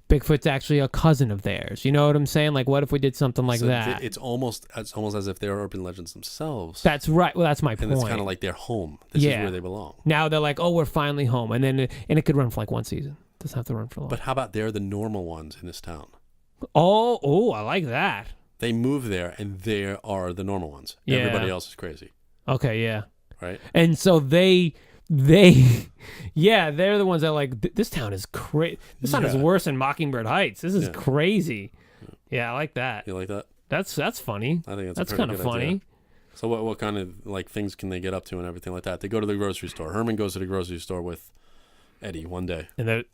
Bigfoot's actually a cousin of theirs. You know what I'm saying? Like, what if we did something like that? It's almost as if they're urban legends themselves. That's right. Well, that's my point. And it's kind of like their home. This is where they belong. Now they're like, oh, we're finally home. And then it could run for like one season. It doesn't have to run for long. But how about they're the normal ones in this town? Oh, I like that. They move there, and they are the normal ones. Yeah. Everybody else is crazy. Okay, yeah. Right? And so they're the ones that are like, this town is crazy. This town is worse than Mockingbird Heights. This is crazy. Yeah, I like that. You like that? That's funny. I think that's kind of funny. Idea. So what kind of things can they get up to and everything like that? They go to the grocery store. Herman goes to the grocery store with Eddie one day. And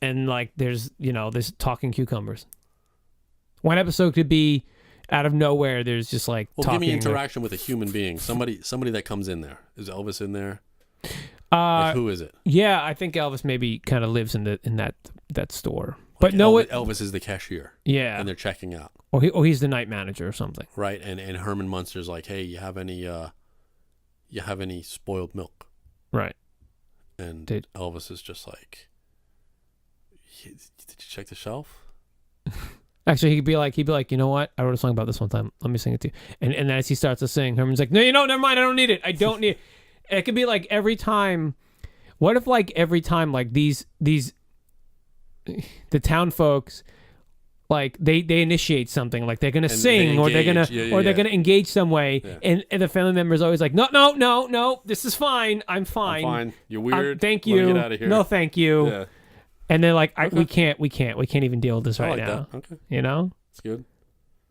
there's talking cucumbers. One episode could be out of nowhere, there's just like give me interaction with a human being. Somebody that comes in there. Is Elvis in there? Who is it? Yeah, I think Elvis maybe kind of lives in that store. Like but Elvis is the cashier. Yeah, and they're checking out. Or he's the night manager or something. Right, and Herman Munster's like, hey, you have any spoiled milk? Right. And Elvis is just like, did you check the shelf? Actually, he'd be like, you know what? I wrote a song about this one time. Let me sing it to you. And as he starts to sing, Herman's like, no, never mind. I don't need it. I don't need it. And it could be like every time. What if like every time like these the town folks like they initiate something, like they're gonna sing or they're gonna they're gonna engage some way, and the family member is always like, no, this is fine. I'm fine. You're weird. Thank you. Let me get out of here. No, thank you. Yeah. And they're like, we can't even deal with this right now. That. Okay. You know? It's good.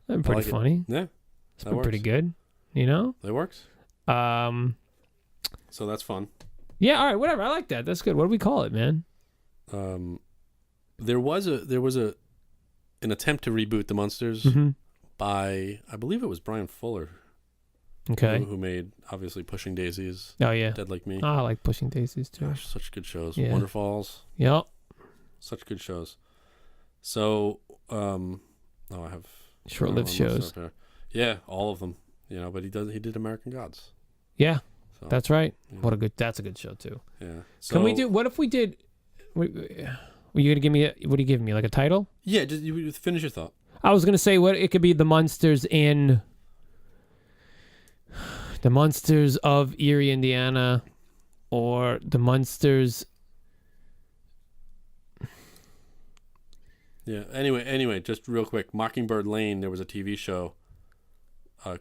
That's pretty funny. Yeah. It's been pretty good. You know? That works. So that's fun. Yeah, all right, whatever. I like that. That's good. What do we call it, man? There was an attempt to reboot the Munsters by, I believe it was Brian Fuller. Okay. Who made, obviously, Pushing Daisies. Oh, yeah. Dead Like Me. Oh, I like Pushing Daisies, too. Gosh, such good shows. Yeah. Wonderfalls. Yep. Such good shows. So, I have short-lived shows. Yeah, all of them. But he did American Gods. Yeah, so, that's right. That's a good show too. Yeah. So, Can we do? What if we did? Were you gonna give me? What are you giving me? Like a title? Yeah. Just you finish your thought. I was gonna say what it could be. The Munsters of Eerie, Indiana, or the Munsters. Yeah. Anyway, just real quick, Mockingbird Lane. There was a TV show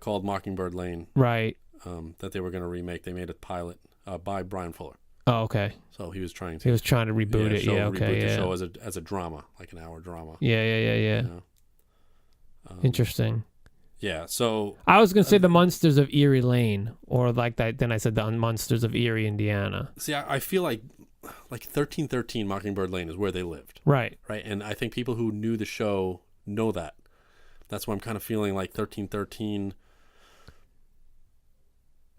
called Mockingbird Lane. Right. That they were going to remake. They made a pilot by Brian Fuller. Oh, okay. So he was trying to. He was trying to reboot it. Yeah. Okay. Reboot Yeah. the show as a drama, like an hour drama. Yeah. You know? Interesting. Yeah. So I was gonna say the Munsters of Eerie Lane, or like that. Then I said the Munsters of Eerie, Indiana. see, I feel like 1313 Mockingbird Lane is where they lived. Right. Right. And I think people who knew the show know that. That's why I'm kind of feeling like 1313.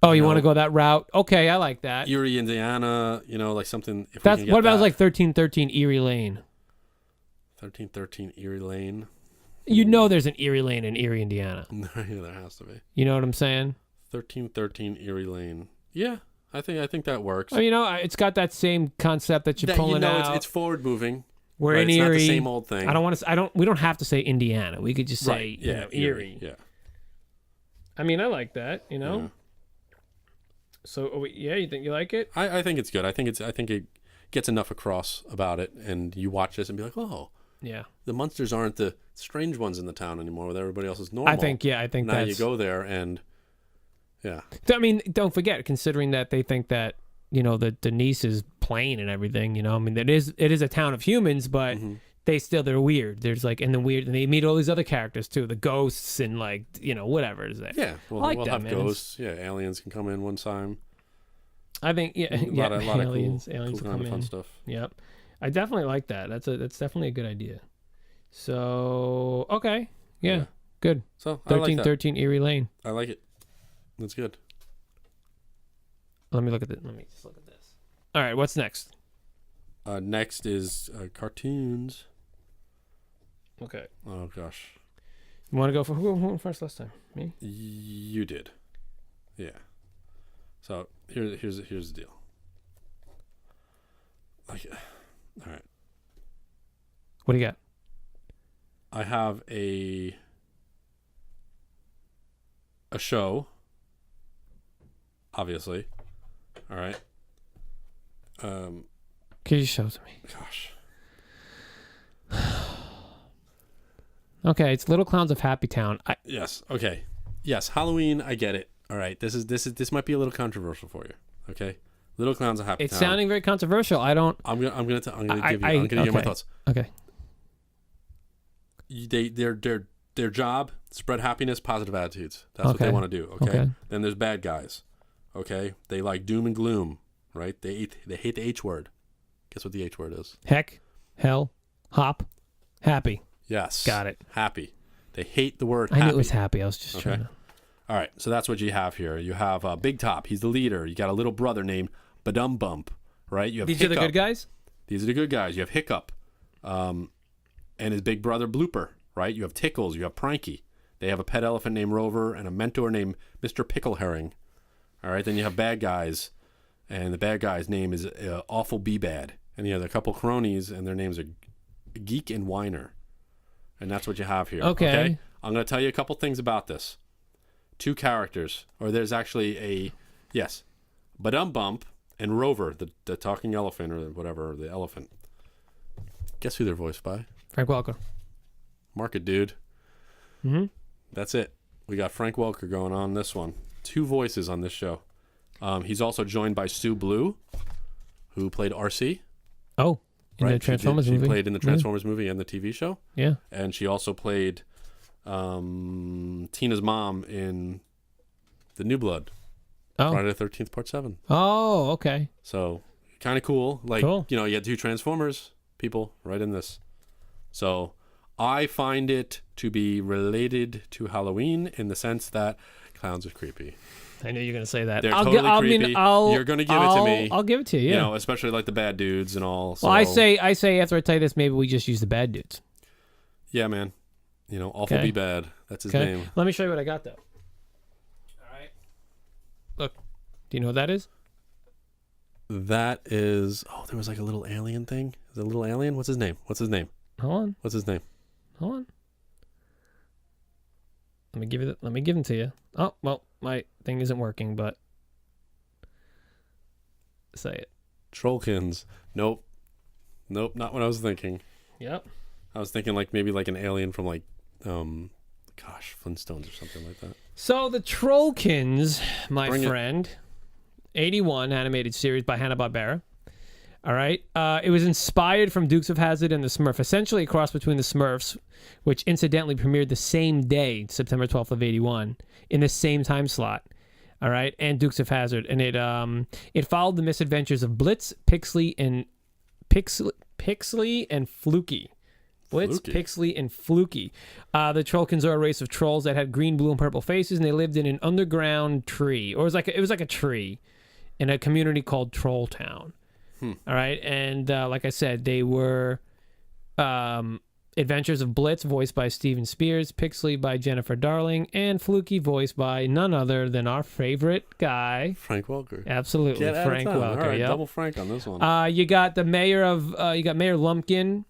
Oh, you want to go that route? Okay, I like that. Eerie, Indiana, like something. If That's we can what get about that. like 1313 Eerie Lane? 1313 Eerie Lane. You know, there's an Eerie Lane in Eerie, Indiana. Yeah, there has to be. You know what I'm saying? 1313 Eerie Lane. Yeah, I think that works. Oh, it's got that same concept that you're pulling out. It's forward moving. We're in it's Eerie. not the same old thing. I don't want to. We don't have to say Indiana. We could just say Right. Yeah, Eerie. Yeah. I mean, I like that. Yeah. So you think you like it? I think it's good. I think it gets enough across about it, and you watch this and be like, oh, Yeah. the Munsters aren't the strange ones in the town anymore, with everybody else is normal. I think now that's... you go there and yeah. I mean, don't forget, considering that they think that the niece is plain and everything. I mean, it is a town of humans, but they're weird. There's like and they meet all these other characters too, the ghosts and whatever is there. Yeah, we'll I like that, have man. ghosts. Yeah, aliens can come in one time. I think A lot of aliens cool will kind come of fun in. stuff. Yep, I definitely like that. That's definitely a good idea. So okay, yeah. Good. So I like that. 1313 Eerie Lane. I like it. That's good. Let me look at it. Let me just look at this. All right, what's next? Next is cartoons. Okay. Oh gosh. You want to go for who went first last time? Me? You did. Yeah. So here's the deal. Like, all right. What do you got? I have a show. Obviously. All right. Can you show it to me? Gosh. Okay, it's Little Clowns of Happy Town. Yes. Okay. Yes. Halloween. I get it. All right. This might be a little controversial for you. Okay. Little Clowns of Happy It's Town. sounding very controversial. I don't. I'm gonna give my thoughts. Okay. Their job, spread happiness, positive attitudes. That's what they want to do. Okay? Then there's bad guys. Okay. They like doom and gloom. Right. They hate the H word. Guess what the H word is? Heck, hell, hop, happy. Yes. Got it. Happy. They hate the word I happy. knew it was happy. I was just trying to. All right. So that's what you have here. You have Big Top. He's the leader. You got a little brother named Badum Bump. Right. You have These Hiccup. are the good guys? These are the good guys. You have Hiccup. And his big brother Blooper. Right. You have Tickles. You have Pranky. They have a pet elephant named Rover and a mentor named Mr. Pickle Herring. All right. Then you have bad guys. And the bad guy's name is Awful Be Bad. And you have a couple cronies, and their names are Geek and Whiner. And that's what you have here. Okay. I'm going to tell you a couple things about this. Two characters, or there's actually Badum Bump and Rover, the talking elephant, or whatever, the elephant. Guess who they're voiced by? Frank Welker. Mark it, dude. Mm-hmm. That's it. We got Frank Welker going on this one. Two voices on this show. He's also joined by Sue Blue, who played RC. Oh, in the Transformers movie. She played in the Transformers movie and the TV show. Yeah. And she also played Tina's mom in The New Blood. Oh. Friday the 13th, Part 7. Oh, okay. So, kind of cool. Like, cool. You had two Transformers people right in this. So, I find it to be related to Halloween in the sense that clowns are creepy. I knew you were going to say that. They're totally creepy. You're going to give it to me. I'll give it to you, yeah. Especially like the bad dudes and all. So. Well, I say after I tell you this, maybe we just use the bad dudes. Yeah, man. Awful Be Bad. That's his name. Let me show you what I got, though. All right. Look. Do you know what that is? That is. Oh, there was like a little alien thing. Is it a little alien? What's his name? What's his name? Hold on. What's his name? Hold on. Let me give them to you. Oh, well, my thing isn't working, but say it. Trollkins. Nope. Nope, not what I was thinking. Yep. I was thinking like maybe like an alien from like Flintstones or something like that. So the Trollkins, my Bring it. friend, 81 animated series by Hanna-Barbera. All right. It was inspired from Dukes of Hazzard and the Smurf, essentially a cross between the Smurfs, which incidentally premiered the same day, September 12th of 81, in the same time slot. All right, and Dukes of Hazzard, and it followed the misadventures of Blitz, Pixley, and Fluky. Blitz, Fluky. Pixley, and Fluky. The Trollkins are a race of trolls that had green, blue, and purple faces, and they lived in an underground tree, or it was like a tree, in a community called Trolltown. All right, and like I said, they were Adventures of Blitz, voiced by Steven Spears, Pixley by Jennifer Darling, and Fluky, voiced by none other than our favorite guy, Frank Welker. Absolutely, Get out of Frank town. Welker. All right, Yep. double Frank on this one. You got the mayor of Mayor Lumpkin,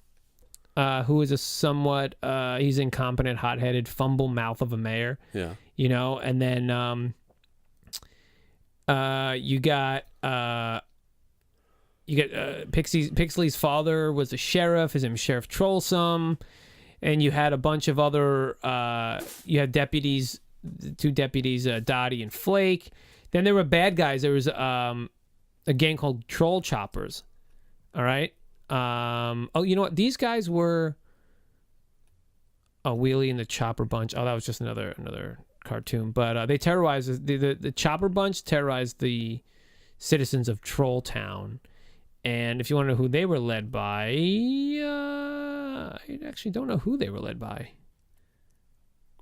who is a somewhat he's incompetent, hot-headed, fumble mouth of a mayor. Yeah. You know, and then you got Pixley's father was a sheriff. His name was Sheriff Trollsome, and you had a bunch of other. You had deputies, two deputies, Dottie and Flake. Then there were bad guys. There was a gang called Troll Choppers. All right. You know what? These guys were Wheelie and the Chopper Bunch. Oh, that was just another cartoon. But they terrorized the Chopper Bunch. Terrorized the citizens of Trolltown. And if you want to know who they were led by, I actually don't know who they were led by.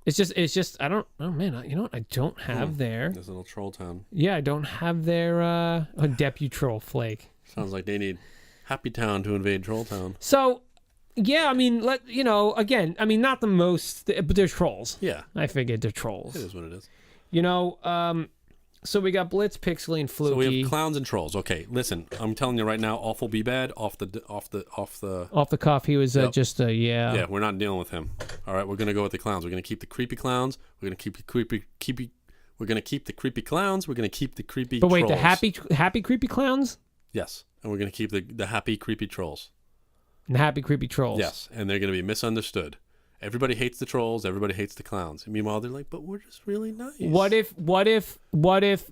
It's just I don't. Oh man, you know what? I don't have their. This little Trolltown. Yeah, I don't have their Deputy Troll Flake. Sounds like they need Happy Town to invade Trolltown. So, yeah, I mean, again, I mean, not the most, but they're trolls. Yeah, I figured they're trolls. it is what it is. You know, so we got Blitz, Pixley, and Fluky. So we have clowns and trolls. Okay, listen, I'm telling you right now, Awful Be Bad off the Off the cuff, he was just yeah. Yeah, we're not dealing with him. All right, we're gonna go with the clowns. We're gonna keep the creepy clowns. We're gonna keep the creepy. We're gonna keep the creepy clowns. We're gonna keep the creepy. But wait, trolls. the happy creepy clowns Yes, and we're gonna keep the happy creepy trolls. and the happy creepy trolls. Yes, and they're gonna be misunderstood. Everybody hates the trolls. Everybody hates the clowns. And meanwhile, they're like, "But we're just really nice." What if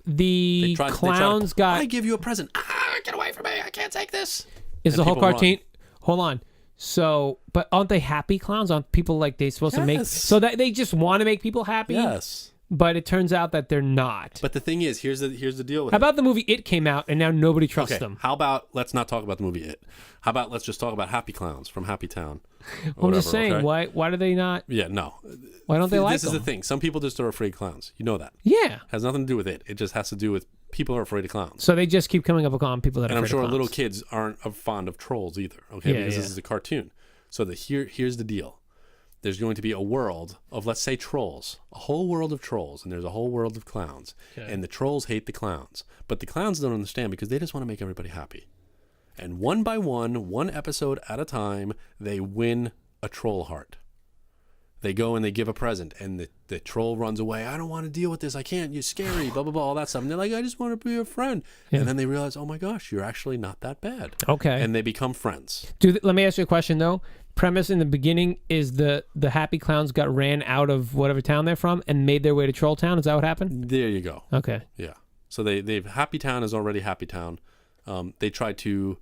the clowns got? I give you a present. Get away from me! I can't take this. Is And the whole people cartoon? run. Hold on. So, but aren't they happy clowns? Aren't people like they supposed to make? Yes. So that they just want to make people happy? Yes. But it turns out that they're not. But the thing is, here's the deal with How it. about the movie It came out and now nobody trusts Okay, them? how about let's not talk about the movie It. How about let's just talk about Happy Clowns from Happy Town. I'm just saying, okay? why do they not? Yeah, no. Why don't they like This them? is the thing. Some people just are afraid of clowns. You know that. Yeah. Has nothing to do with it. It just has to do with people are afraid of clowns. So they just keep coming up upon people that are And I'm afraid sure of clowns. little kids aren't fond of trolls either. Okay, Yeah, because yeah. this is a cartoon. So here's the deal. There's going to be a world of, let's say, trolls, a whole world of trolls, and there's a whole world of clowns. Okay. And the trolls hate the clowns, but the clowns don't understand because they just want to make everybody happy. And one by one episode at a time, they win a troll heart. They go and they give a present, and the troll runs away. I don't want to deal with this. I can't. You're scary. Blah blah blah. All that stuff. And they're like, I just want to be a friend. Yeah. And then they realize, oh my gosh, you're actually not that bad. Okay. And they become friends. Let me ask you a question though. Premise in the beginning is the happy clowns got ran out of whatever town they're from and made their way to Trolltown. Is that what happened? There you go. Okay. Yeah. So they've Happy Town is already Happy Town. They tried to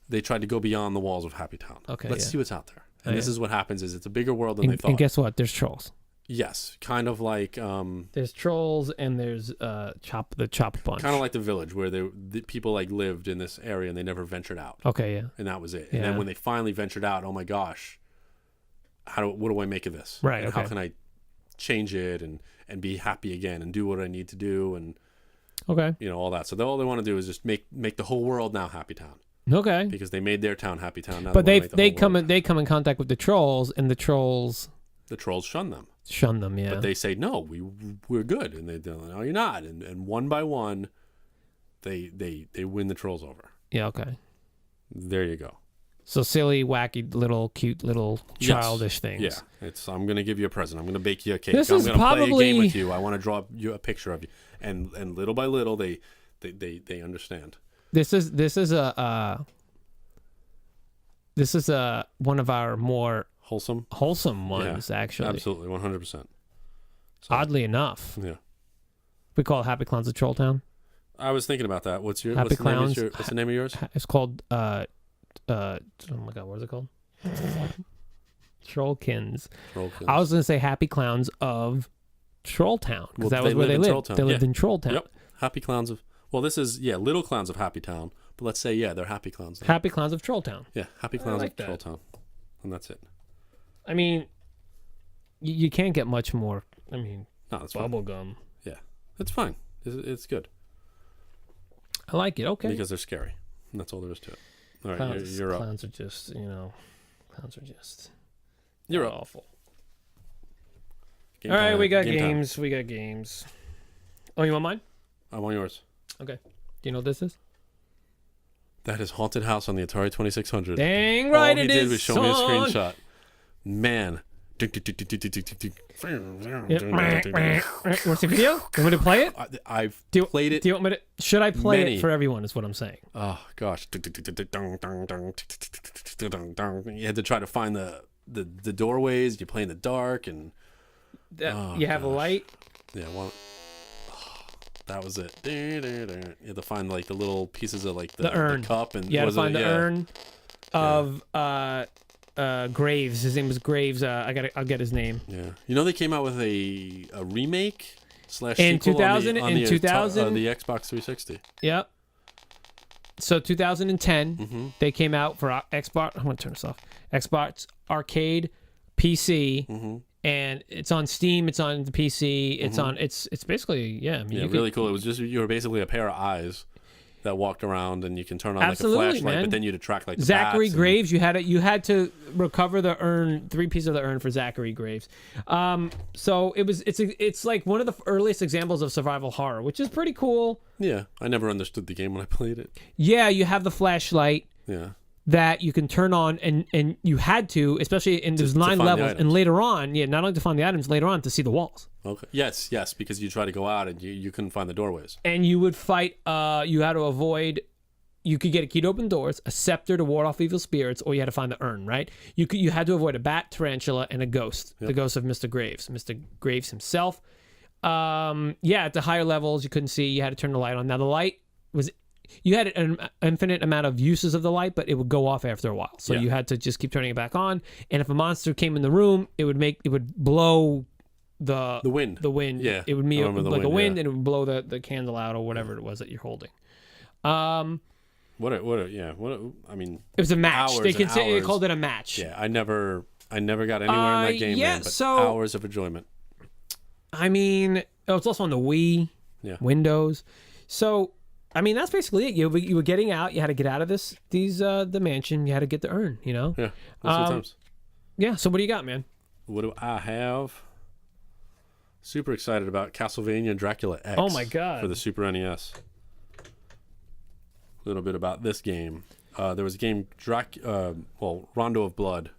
go beyond the walls of Happy Town. Okay, Let's yeah. see what's out there. And this yeah. is what happens: is it's a bigger world than they And thought. guess what? There's trolls. Yes, kind of like There's trolls and there's the Chop Bunch. kind of like the Village, where the people like lived in this area and they never ventured out, Okay, yeah. and that was it. Yeah. And then when they finally ventured out, oh my gosh, what do I make of this? Right, And how okay. can I change it and be happy again and do what I need to do and Okay. all that. So all they want to do is just make the whole world now Happy Town. Okay. Because they made their town Happy Town. Now But they wanna make the they whole come world. in contact with the trolls and the trolls The trolls shun them, shun them. Yeah. but they say no, we're good, and they're like, no, you're not. And one by one, they win the trolls over. Yeah, okay. There you go. So silly, wacky, little, cute, little childish things. Yeah, I'm gonna give you a present. I'm gonna bake you a cake. This I'm is gonna play a probably- game with you. I want to draw you a picture of you, and little by little they understand. This is one of our more Wholesome ones, actually. Absolutely, 100%. Oddly enough, Yeah, we call it Happy Clowns of Trolltown. I was thinking about that. What's Happy what's Clowns. what's the name of yours? It's called oh my god, what is it called? Trollkins. Trollkins. I was gonna say Happy Clowns of Trolltown because Well, that was they where they live in lived. Trolltown. They lived Yeah. in Trolltown. Yep. Happy Clowns of. Well, this is Little Clowns of Happy Town, but let's say they're Happy Clowns. Now. Happy Clowns of Trolltown. Yeah, Happy Clowns like of that. Trolltown, and that's it. I mean, you can't get much more. I mean, No, that's fine. bubblegum. Yeah, it's fine. It's good I like it. Okay. because they're scary, and that's all there is to it. All right, Clowns, you're up. clowns are just, clowns are just You're up. awful. Game All right, time. we got Game time. games. We got games. Oh, you want mine? I want yours. Okay. Do you know what this is? That is Haunted House on the Atari 2600. Dang right All he it did is, was show me a son. screenshot. Man. Yep. Want to see a video? You want me to play it? I've Do you, played it. Do you want me to? Should I play many. it for everyone? Is what I'm saying. Oh gosh. You had to try to find the doorways. You play in the dark and You have a gosh. light. yeah, that was it. You had to find like the little pieces of like The urn. the cup and You had to was it- find the yeah. urn of Graves. His name was Graves. I'll get his name. Yeah, you know they came out with a remake / In sequel 2000 on in the 2000 the Xbox 360. Yep. So 2010, Mm-hmm. they came out for Xbox. I'm gonna turn this off. Xbox Arcade, PC, Mm-hmm. and it's on Steam. It's on the PC. It's on. It's basically I mean, Yeah, you really could, cool. It was just you were basically a pair of eyes that walked around, and you can turn on Absolutely, like a flashlight, man. but then you'd attract like the Zachary bats and- Graves. You had to recover the urn, 3 pieces of the urn for Zachary Graves. So it's like one of the earliest examples of survival horror, which is pretty cool. Yeah, I never understood the game when I played it. Yeah, you have the flashlight Yeah, that you can turn on, and you had to, especially in there's to 9 find the levels, and items. later on, not only to find the items, later on to see the walls. okay. Yes, because you try to go out and you couldn't find the doorways. And you would fight. You had to avoid. You could get a key to open doors, a scepter to ward off evil spirits, or you had to find the urn. Right? You had to avoid a bat, tarantula, and a ghost. Yep. The ghost of Mr. Graves, Mr. Graves himself. At the higher levels, you couldn't see. You had to turn the light on. Now the light was. You had an infinite amount of uses of the light, but it would go off after a while. So Yeah. you had to just keep turning it back on. And if a monster came in the room, it would blow the wind. The wind. Yeah, It would I be remember the like a wind, wind, yeah. and it would blow the candle out or whatever it was that you're holding. I mean, It was a match. Hours They and they hours. call it a match. yeah, I never got anywhere in that game, yeah, man, but so- hours of enjoyment. I mean, it's also on the Wii, Yeah. Windows. So, I mean, that's basically it. You were getting out. You had to get out of the mansion. You had to get the urn. Yeah, that's good times. Yeah. So what do you got, man? What do I have? Super excited about Castlevania Dracula X. Oh my God. For the Super NES. A little bit about this game. There was a game, Rondo of Blood,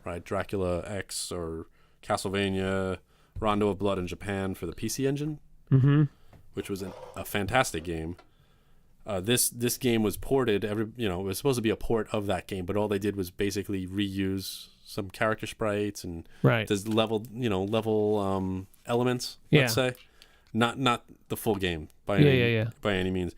right? Dracula X or Castlevania Rondo of Blood in Japan for the PC Engine, which was a fantastic game. This game was ported. It was supposed to be a port of that game, but all they did was basically reuse some character sprites and Right. there's level elements. Yeah. Let's say, not the full game by any means.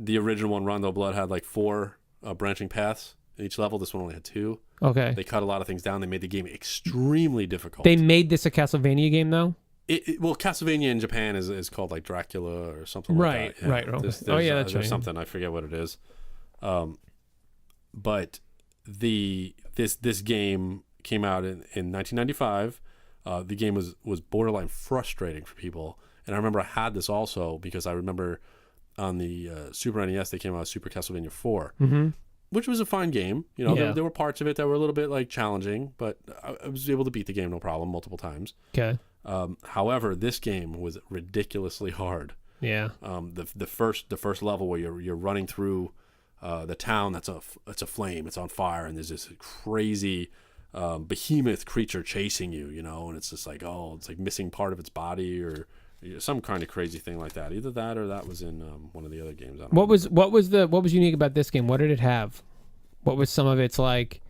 The original one, Rondo of Blood, had like 4 branching paths in each level. This one only had 2. Okay. They cut a lot of things down. They made the game extremely difficult. They made this a Castlevania game, though. Castlevania in Japan is called like Dracula or something Right, like that. Yeah. right. Okay. There's, That's there's right. something, I forget what it is. But this game came out in 1995. The game was borderline frustrating for people. And I remember I had this also because I remember on the Super NES they came out with Super Castlevania 4. Mm-hmm. Which was a fine game. Yeah. There were parts of it that were a little bit like challenging, but I was able to beat the game no problem multiple times. Okay. However, this game was ridiculously hard. Yeah. The first level where you're running through the town it's a flame, it's on fire, and there's this crazy behemoth creature chasing you, and it's just like, it's like missing part of its body or some kind of crazy thing like that. Either that or that was in one of the other games. What was unique about this game? What did it have? What was some of its like?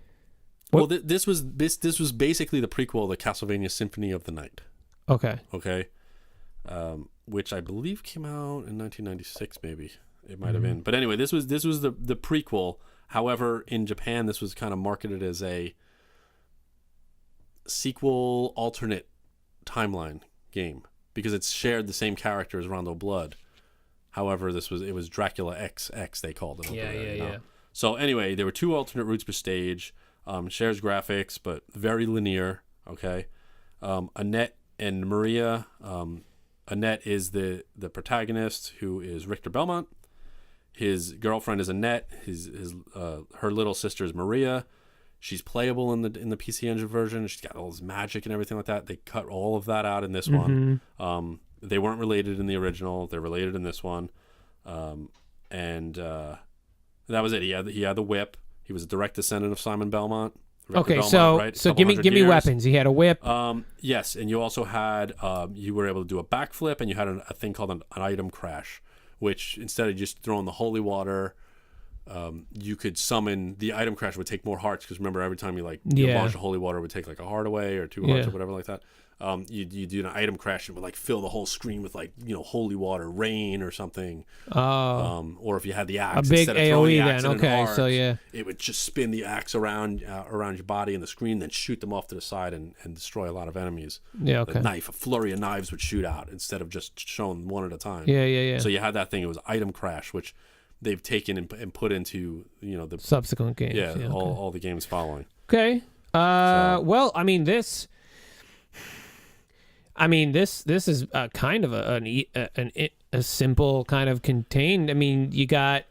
Well, this was basically the prequel of the Castlevania Symphony of the Night. Okay. Which I believe came out in 1996, maybe it might have been. But anyway, this was the prequel. However, in Japan, this was kind of marketed as a sequel alternate timeline game because it's shared the same character as Rondo of Blood. However, it was Dracula XX, they called it. Yeah. So anyway, there were 2 alternate routes per stage. Shares graphics, but very linear. Okay. Annette and Maria. Annette is the protagonist, who is Richter Belmont. His girlfriend is Annette. Her little sister is Maria. She's playable in the PC Engine version. She's got all this magic and everything like that. They cut all of that out in this one. They weren't related in the original. They're related in this one, and that was it. He had the whip. He was a direct descendant of Simon Belmont. Richter Belmont, right? So give me weapons. He had a whip. Yes, and you also had you were able to do a backflip, and you had a thing called an item crash, which instead of just throwing the holy water, you could summon the item crash would take more hearts because remember every time you launch a holy water it would take like a heart away or 2 hearts or whatever like that. You do an item crash and would like fill the whole screen with like holy water rain or something. Or if you had the axe, a big instead of throwing AOE the axe then. in Okay, an arc, so it would just spin the axe around your body and the screen, then shoot them off to the side and destroy a lot of enemies. Yeah, okay. A flurry of knives would shoot out instead of just showing one at a time. Yeah. So you had that thing. It was item crash, which they've taken and put into the subsequent games. Yeah, okay. all the games following. Okay. Well, this is kind of a simple kind of contained. You got.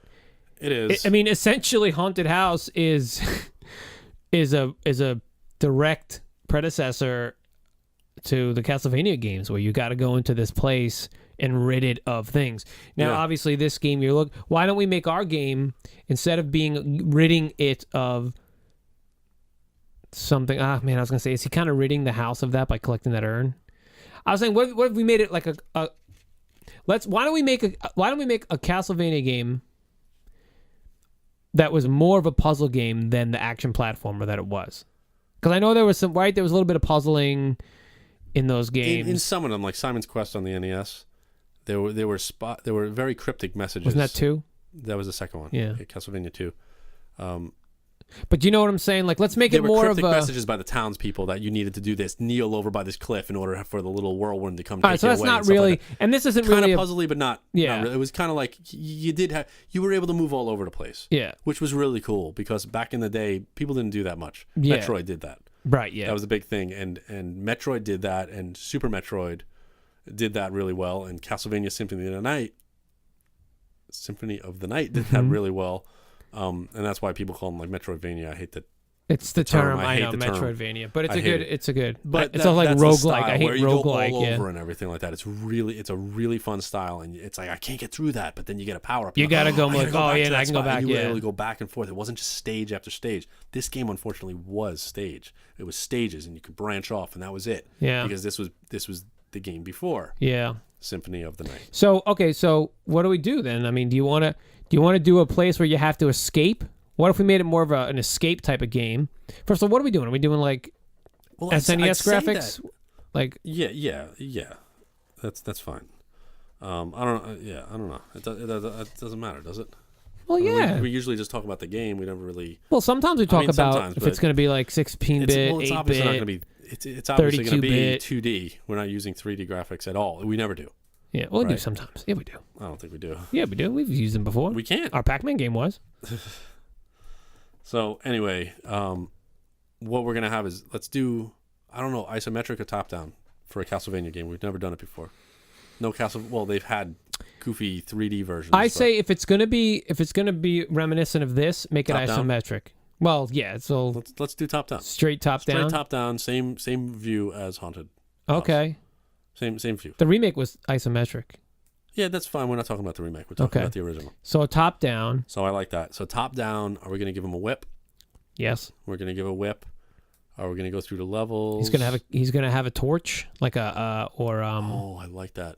It is. Essentially, Haunted House is a direct predecessor to the Castlevania games, where you got to go into this place and rid it of things. Now, obviously, this game, why don't we make our game, instead of ridding it of something? I was gonna say, is he kind of ridding the house of that by collecting that urn? I was saying, what if we made it like why don't we make a Castlevania game that was more of a puzzle game than the action platformer that it was? Because I know there was there was a little bit of puzzling in those games. In some of them, like Simon's Quest on the NES, there were very cryptic messages. Wasn't that 2? That was the second one. Yeah, Castlevania 2. But you know what I'm saying? Like, let's make it more of a... There were cryptic messages by the townspeople that you needed to do this, kneel over by this cliff in order for the little whirlwind to come take you away. All right, so that's not really... Like that. And this isn't kind really... Kind of puzzly, but not... Yeah. Not really. It was kind of like you were able to move all over the place. Yeah. Which was really cool because back in the day, people didn't do that much. Yeah. Metroid did that. Right, yeah. That was a big thing. And Metroid did that, and Super Metroid did that really well, and Castlevania Symphony of the Night did that really well. And that's why people call them like Metroidvania. I hate that. It's the term. I know, Metroidvania, but it's a good. But it's all like roguelike. I hate roguelike. Go all over and everything like that. It's a really fun style, and it's like I can't get through that, but then you get a power up. You gotta go like, I can go back. You were able to go back and forth. It wasn't just stage after stage. This game, unfortunately, was stage. It was stages, and you could branch off, and that was it. Yeah. Because this was the game before. Yeah. Symphony of the Night. So what do we do then? Do you want to do a place where you have to escape? What if we made it more of an escape type of game? First of all, what are we doing? Are we doing like SNES graphics? Like yeah. That's fine. I don't know. It doesn't matter, does it? Well, yeah. We usually just talk about the game. We never really. Well, sometimes we talk about if it's going to be like 16-bit, 8-bit. It's obviously not going to be. It's obviously going to be 2D. We're not using 3D graphics at all. We never do. Yeah, we'll do sometimes. Yeah, we do. I don't think we do. Yeah, we do. We've used them before. We can't. Our Pac-Man game was. So anyway, what we're gonna have is let's do isometric or top down for a Castlevania game. We've never done it before. No Well, they've had goofy 3D versions. I say if it's gonna be reminiscent of this, make it isometric. Down? Well, yeah. So let's do top down. Straight top down. Straight top down. Same view as Haunted. Okay. House. Same view. The remake was isometric. Yeah, that's fine. We're not talking about the remake. We're talking about the original. So top down. So I like that. So top down, are we going to give him a whip? Yes. We're going to give a whip. Are we going to go through the levels? He's gonna have a torch, like a Oh, I like that.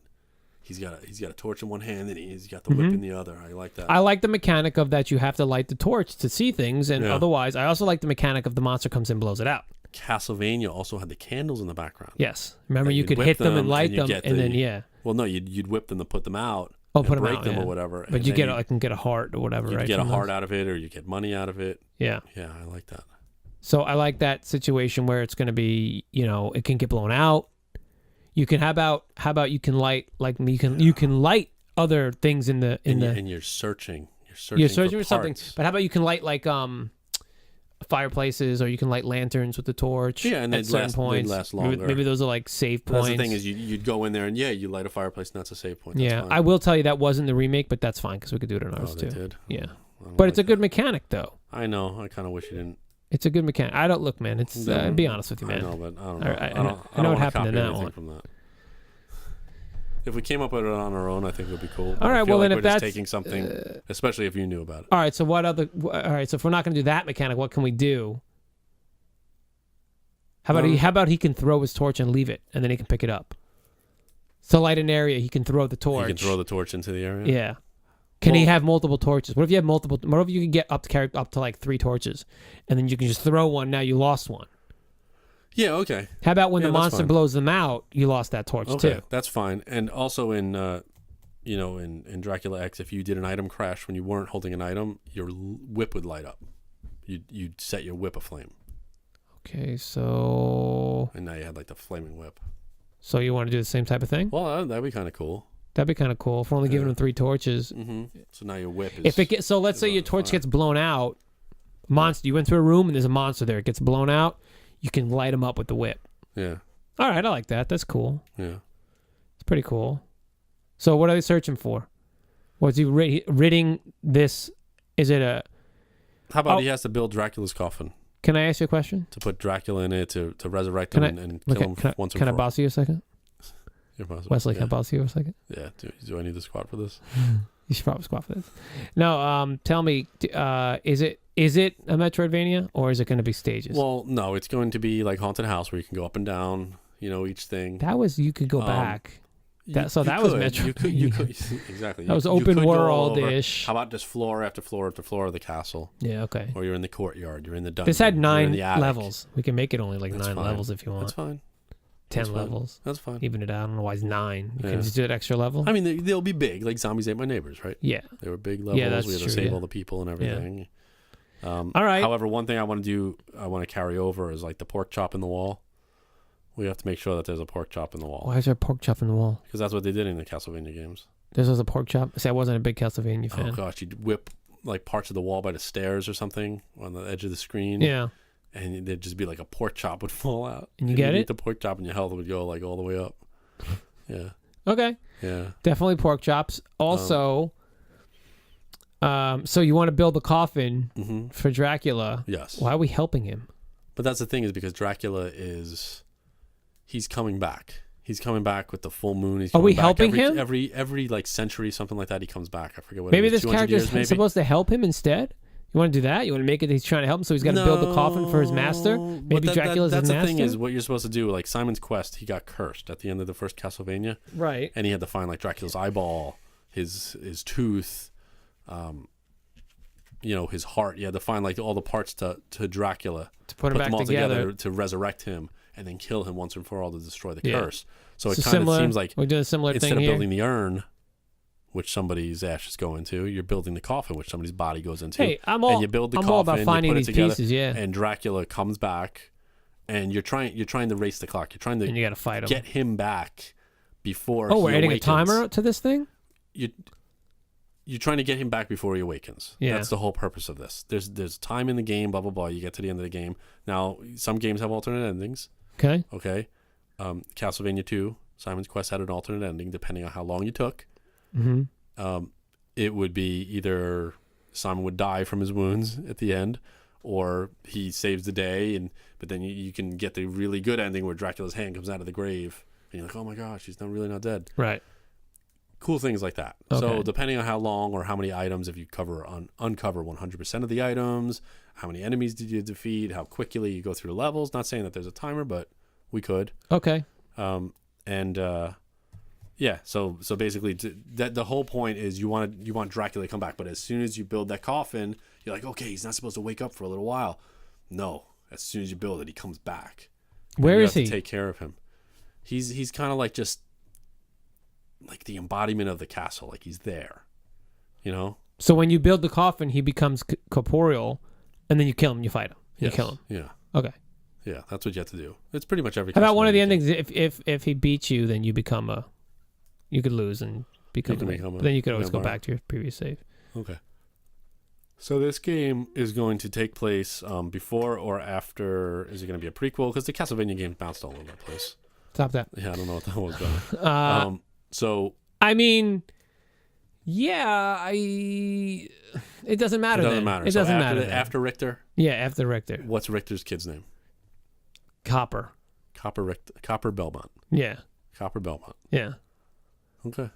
He's got a torch in one hand and he's got the whip in the other. I like that. I like the mechanic of that. You have to light the torch to see things, and otherwise, I also like the mechanic of the monster comes in and blows it out. Castlevania also had the candles in the background. Yes. Remember, you could hit them and light them, and then Well, no, you'd whip them to put them out. Oh, put them break out, them or whatever. But you can get a heart or whatever. You right, get a heart out of it, or you get money out of it. Yeah. Yeah, I like that. So I like that situation where it's going to be, it can get blown out. You can how about you can light you can light other things in the and you're searching for something. But how about you can light like fireplaces, or you can light lanterns with the torch. Yeah, and at certain points. Last longer. Maybe those are like save points. That's the thing is you'd go in there and you light a fireplace and that's a save point. That's fine. I will tell you that wasn't the remake, but that's fine because we could do it in ours too. They did? Yeah, but it's a good mechanic though. I know. I kind of wish you didn't. It's a good mechanic. I don't look, man. It's be honest with you, man. I know, but I don't know. I know what happened in that one. From that. If we came up with it on our own, I think it would be cool. All right, well, then if that's taking something, especially if you knew about it. All right, so what other? All right, so if we're not going to do that mechanic, what can we do? How about he can throw his torch and leave it, and then he can pick it up. So light an area, he can throw the torch. He can throw the torch into the area. Yeah. Can he have multiple torches? What if you have multiple? What if you can get up to like 3 torches, and then you can just throw one? Now you lost one. Yeah. Okay. How about when the monster blows them out, you lost that torch too? That's fine. And also in in Dracula X, if you did an item crash when you weren't holding an item, your whip would light up. You'd set your whip aflame. Okay, so. And now you had like the flaming whip. So you want to do the same type of thing? Well, that'd be kind of cool. That'd be kind of cool if we're only giving them 3 torches. Mm-hmm. So now your whip is. If it gets let's say your torch gets blown out, monster. You went through a room and there's a monster there. It gets blown out. You can light them up with the whip. Yeah. All right, I like that. That's cool. Yeah. It's pretty cool. So what are they searching for? Was he ridding this? Is it a? How about he has to build Dracula's coffin? Can I ask you a question? To put Dracula in it to resurrect him and kill him once and for all. Can I boss you a second? Wesley, can I boss you a second? Yeah. Do I need to squat for this? You should probably squat for this. No. Tell me, is it a Metroidvania or is it going to be stages? Well, no. It's going to be like Haunted House where you can go up and down. Each thing. You could go back. That was Metroidvania. You could exactly. That was open world-ish. How about just floor after floor after floor of the castle? Yeah. Okay. Or you're in the courtyard. You're in the dungeon. This had 9 levels. We can make it only like 9 levels if you want. That's fine. 10 levels. That's fine. Even it out. I don't know why it's 9. You can just do an extra level. I mean, they'll be big, like Zombies Ate My Neighbors, right? Yeah. They were big levels. Yeah, that's we had to true, save all the people and everything. Yeah. All right. However, one thing I want to carry over is like the pork chop in the wall. We have to make sure that there's a pork chop in the wall. Why is there a pork chop in the wall? Because that's what they did in the Castlevania games. This was a pork chop? See, I wasn't a big Castlevania fan. Oh, gosh. You'd whip like parts of the wall by the stairs or something on the edge of the screen. Yeah. And there'd just be like a pork chop would fall out. And you get it? Eat the pork chop and your health would go like all the way up. Yeah. Okay. Yeah. Definitely pork chops. Also, so you want to build a coffin for Dracula. Yes. Why are we helping him? But that's the thing is because Dracula he's coming back. He's coming back with the full moon. Are we helping him? Every like century, something like that, he comes back. I forget what maybe it is, this character is supposed to help him instead? You want to do that? You want to make it he's trying to help him, so he's got to build the coffin for his master? Maybe Dracula's his master? That's the thing is what you're supposed to do. Like Simon's Quest, he got cursed at the end of the first Castlevania. Right. And he had to find like Dracula's eyeball, his tooth, his heart. You had to find like all the parts to Dracula. To put them all together to resurrect him and then kill him once and for all to destroy the curse. So it kind of seems like we're doing a similar instead thing of here. building the urn, which somebody's ashes go into, you're building the coffin, which somebody's body goes into. Hey, and you build the I'm coffin, all about finding these pieces, yeah. And Dracula comes back, and you're trying to race the clock. You're trying to and you got to fight him. Get him back before. Oh, we're adding a timer to this thing. You're trying to get him back before he awakens. Yeah. That's the whole purpose of this. There's time in the game, blah blah blah. You get to the end of the game. Now, some games have alternate endings. Okay. Castlevania 2, Simon's Quest had an alternate ending depending on how long you took. Mm-hmm. It would be either Simon would die from his wounds at the end, or he saves the day, but then you can get the really good ending where Dracula's hand comes out of the grave, and you're like, oh my gosh, he's really not dead. Right. cool things like that. Okay. So depending on how long or how many items, if you uncover 100% of the items, how many enemies did you defeat, how quickly you go through the levels. Not saying that there's a timer, but we could. Okay. Yeah, so basically, the whole point is you want Dracula to come back, but as soon as you build that coffin, you're like, okay, he's not supposed to wake up for a little while. No, as soon as you build it, he comes back. Where is he? You have to take care of him. He's kind of like just like the embodiment of the castle, like he's there, you know. So when you build the coffin, he becomes corporeal, and then you kill him. You fight him. You kill him. Yeah. Okay. Yeah, that's what you have to do. It's pretty much every. How about one of the endings? If he beats you, then you become a. You could lose and become. But then you could always go back to your previous save. Okay. So this game is going to take place before or after. Is it going to be a prequel? Because the Castlevania games bounced all over the place. Stop that. Yeah, I don't know what that was going. So I mean, yeah, it doesn't matter. It doesn't matter. It doesn't matter. After Richter. Yeah, after Richter. What's Richter's kid's name? Copper. Copper Belmont. Yeah. Copper Belmont. Yeah. Okay.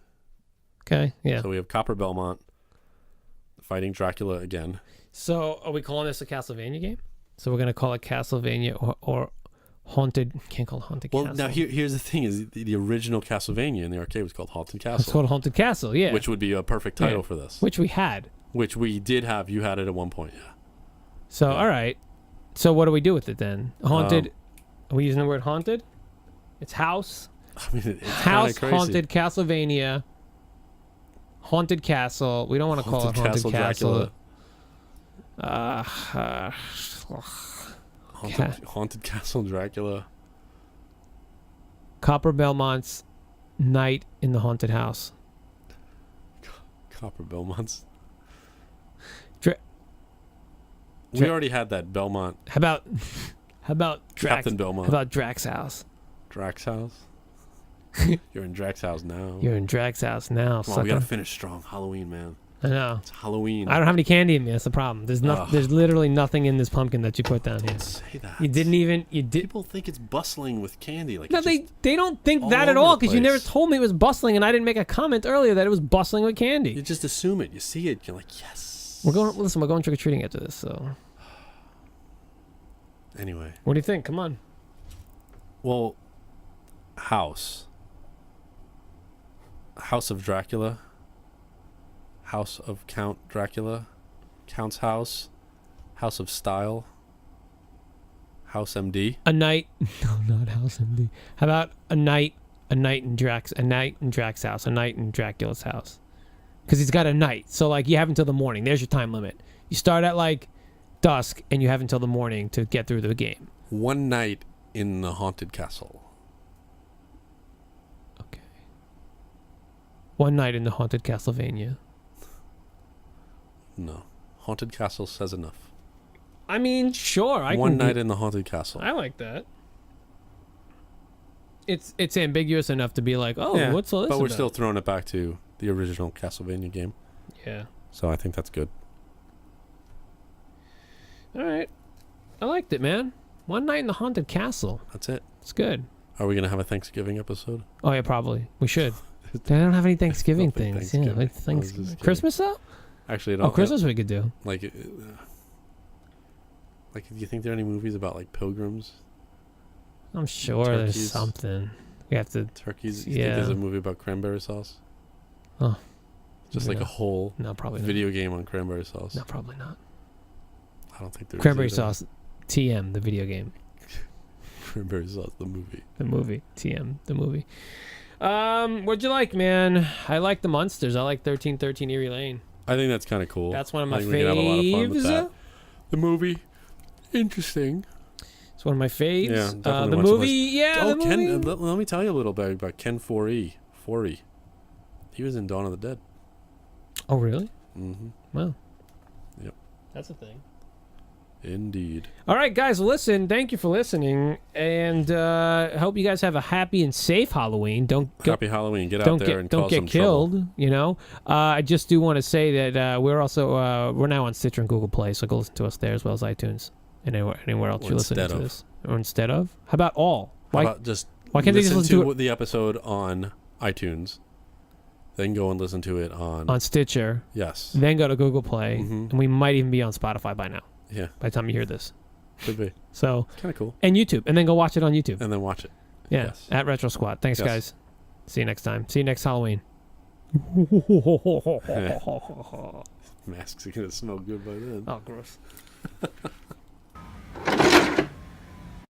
Okay. Yeah. So we have Copper Belmont fighting Dracula again. So are we calling this a Castlevania game? So we're gonna call it Castlevania or Haunted. Can't call it Haunted Castle. Well, now here's the thing: is the original Castlevania in the arcade was called Haunted Castle. It's called Haunted Castle. Yeah. Which would be a perfect title for this. Which we had. Which we did have. You had it at one point. Yeah. So all right. So what do we do with it then? Haunted. Are we using the word haunted? It's house. I mean, it's House crazy. Haunted Castlevania. Haunted Castle. We don't want to call it Haunted Castle. Haunted Castle Dracula. Copper Belmont's Night in the Haunted House. Copper Belmont's. We already had that Belmont. How about Captain Belmont? How about Drax's house? Drax's house? You're in Drax's house now. You're in Drax's house now. Come on, we gotta finish strong. Halloween, man. I know. It's Halloween. I don't have any candy in me. That's the problem. There's There's literally nothing in this pumpkin that you put down here. Don't say that. You didn't even. You did. People think it's bustling with candy. Like No, they don't think that at all because you never told me it was bustling, and I didn't make a comment earlier that it was bustling with candy. You just assume it. You see it. You're like, yes. We're going trick or treating after this. So. Anyway. What do you think? Come on. Well, House of Dracula. House of Count Dracula. Count's House. House of Style. House MD. A night. No, not House MD. How about a night in Drac's house. A night in Dracula's house. Because he's got a night. So, like, you have until the morning. There's your time limit. You start at, like, dusk, and you have until the morning to get through the game. One night in the haunted castle. Okay. One night in the haunted Castlevania. No. Haunted castle says enough. I mean, sure. One night in the haunted castle. I like that. It's ambiguous enough to be like, oh, yeah, what's all this but we're about? still throwing it back to the original Castlevania game. Yeah. So I think that's good. All right. I liked it, man. One night in the haunted castle. That's it. It's good. Are we going to have a Thanksgiving episode? Oh, yeah, probably. We should. They don't have any Thanksgiving things. Thanksgiving. Yeah, like Thanksgiving. Christmas, though? Actually, Christmas we could do. Like, do you think there are any movies about, like, pilgrims? I'm sure there's something. We have to... Turkeys? You think there's a movie about cranberry sauce? Oh. Just like a whole probably video game on cranberry sauce? No, probably not. I don't think there is. Cranberry sauce, TM, the video game. Cranberry sauce, the movie. The movie, TM, the movie. What'd you like, man? I like the Munsters. I like 1313 Eerie Lane. I think that's kind of cool. That's one of my faves. We can have a lot of fun with that. The movie, interesting. It's one of my faves. Yeah, the movie, the movie. Ken, let me tell you a little bit about Ken Foree. He was in Dawn of the Dead. Oh, really? Mm-hmm. Wow. Yep. That's a thing. Indeed. All right, guys, listen. Thank you for listening, and I hope you guys have a happy and safe Halloween. Happy Halloween. Get out there and don't cause get some killed. trouble. You know. I just do want to say that we're also we're now on Stitcher and Google Play, so go listen to us there as well as iTunes and anywhere else you're listening to this. Or instead of? How about all? Why can't they just listen to the episode on iTunes? Then go and listen to it on Stitcher. Yes. Then go to Google Play, and we might even be on Spotify by now. Yeah. By the time you hear this. Could be. So. Kind of cool. And YouTube, and then go watch it on YouTube. And then watch it. Yeah. Yes. At RetroSquat. Thanks, guys. See you next time. See you next Halloween. Masks are gonna smell good by then. Oh, gross.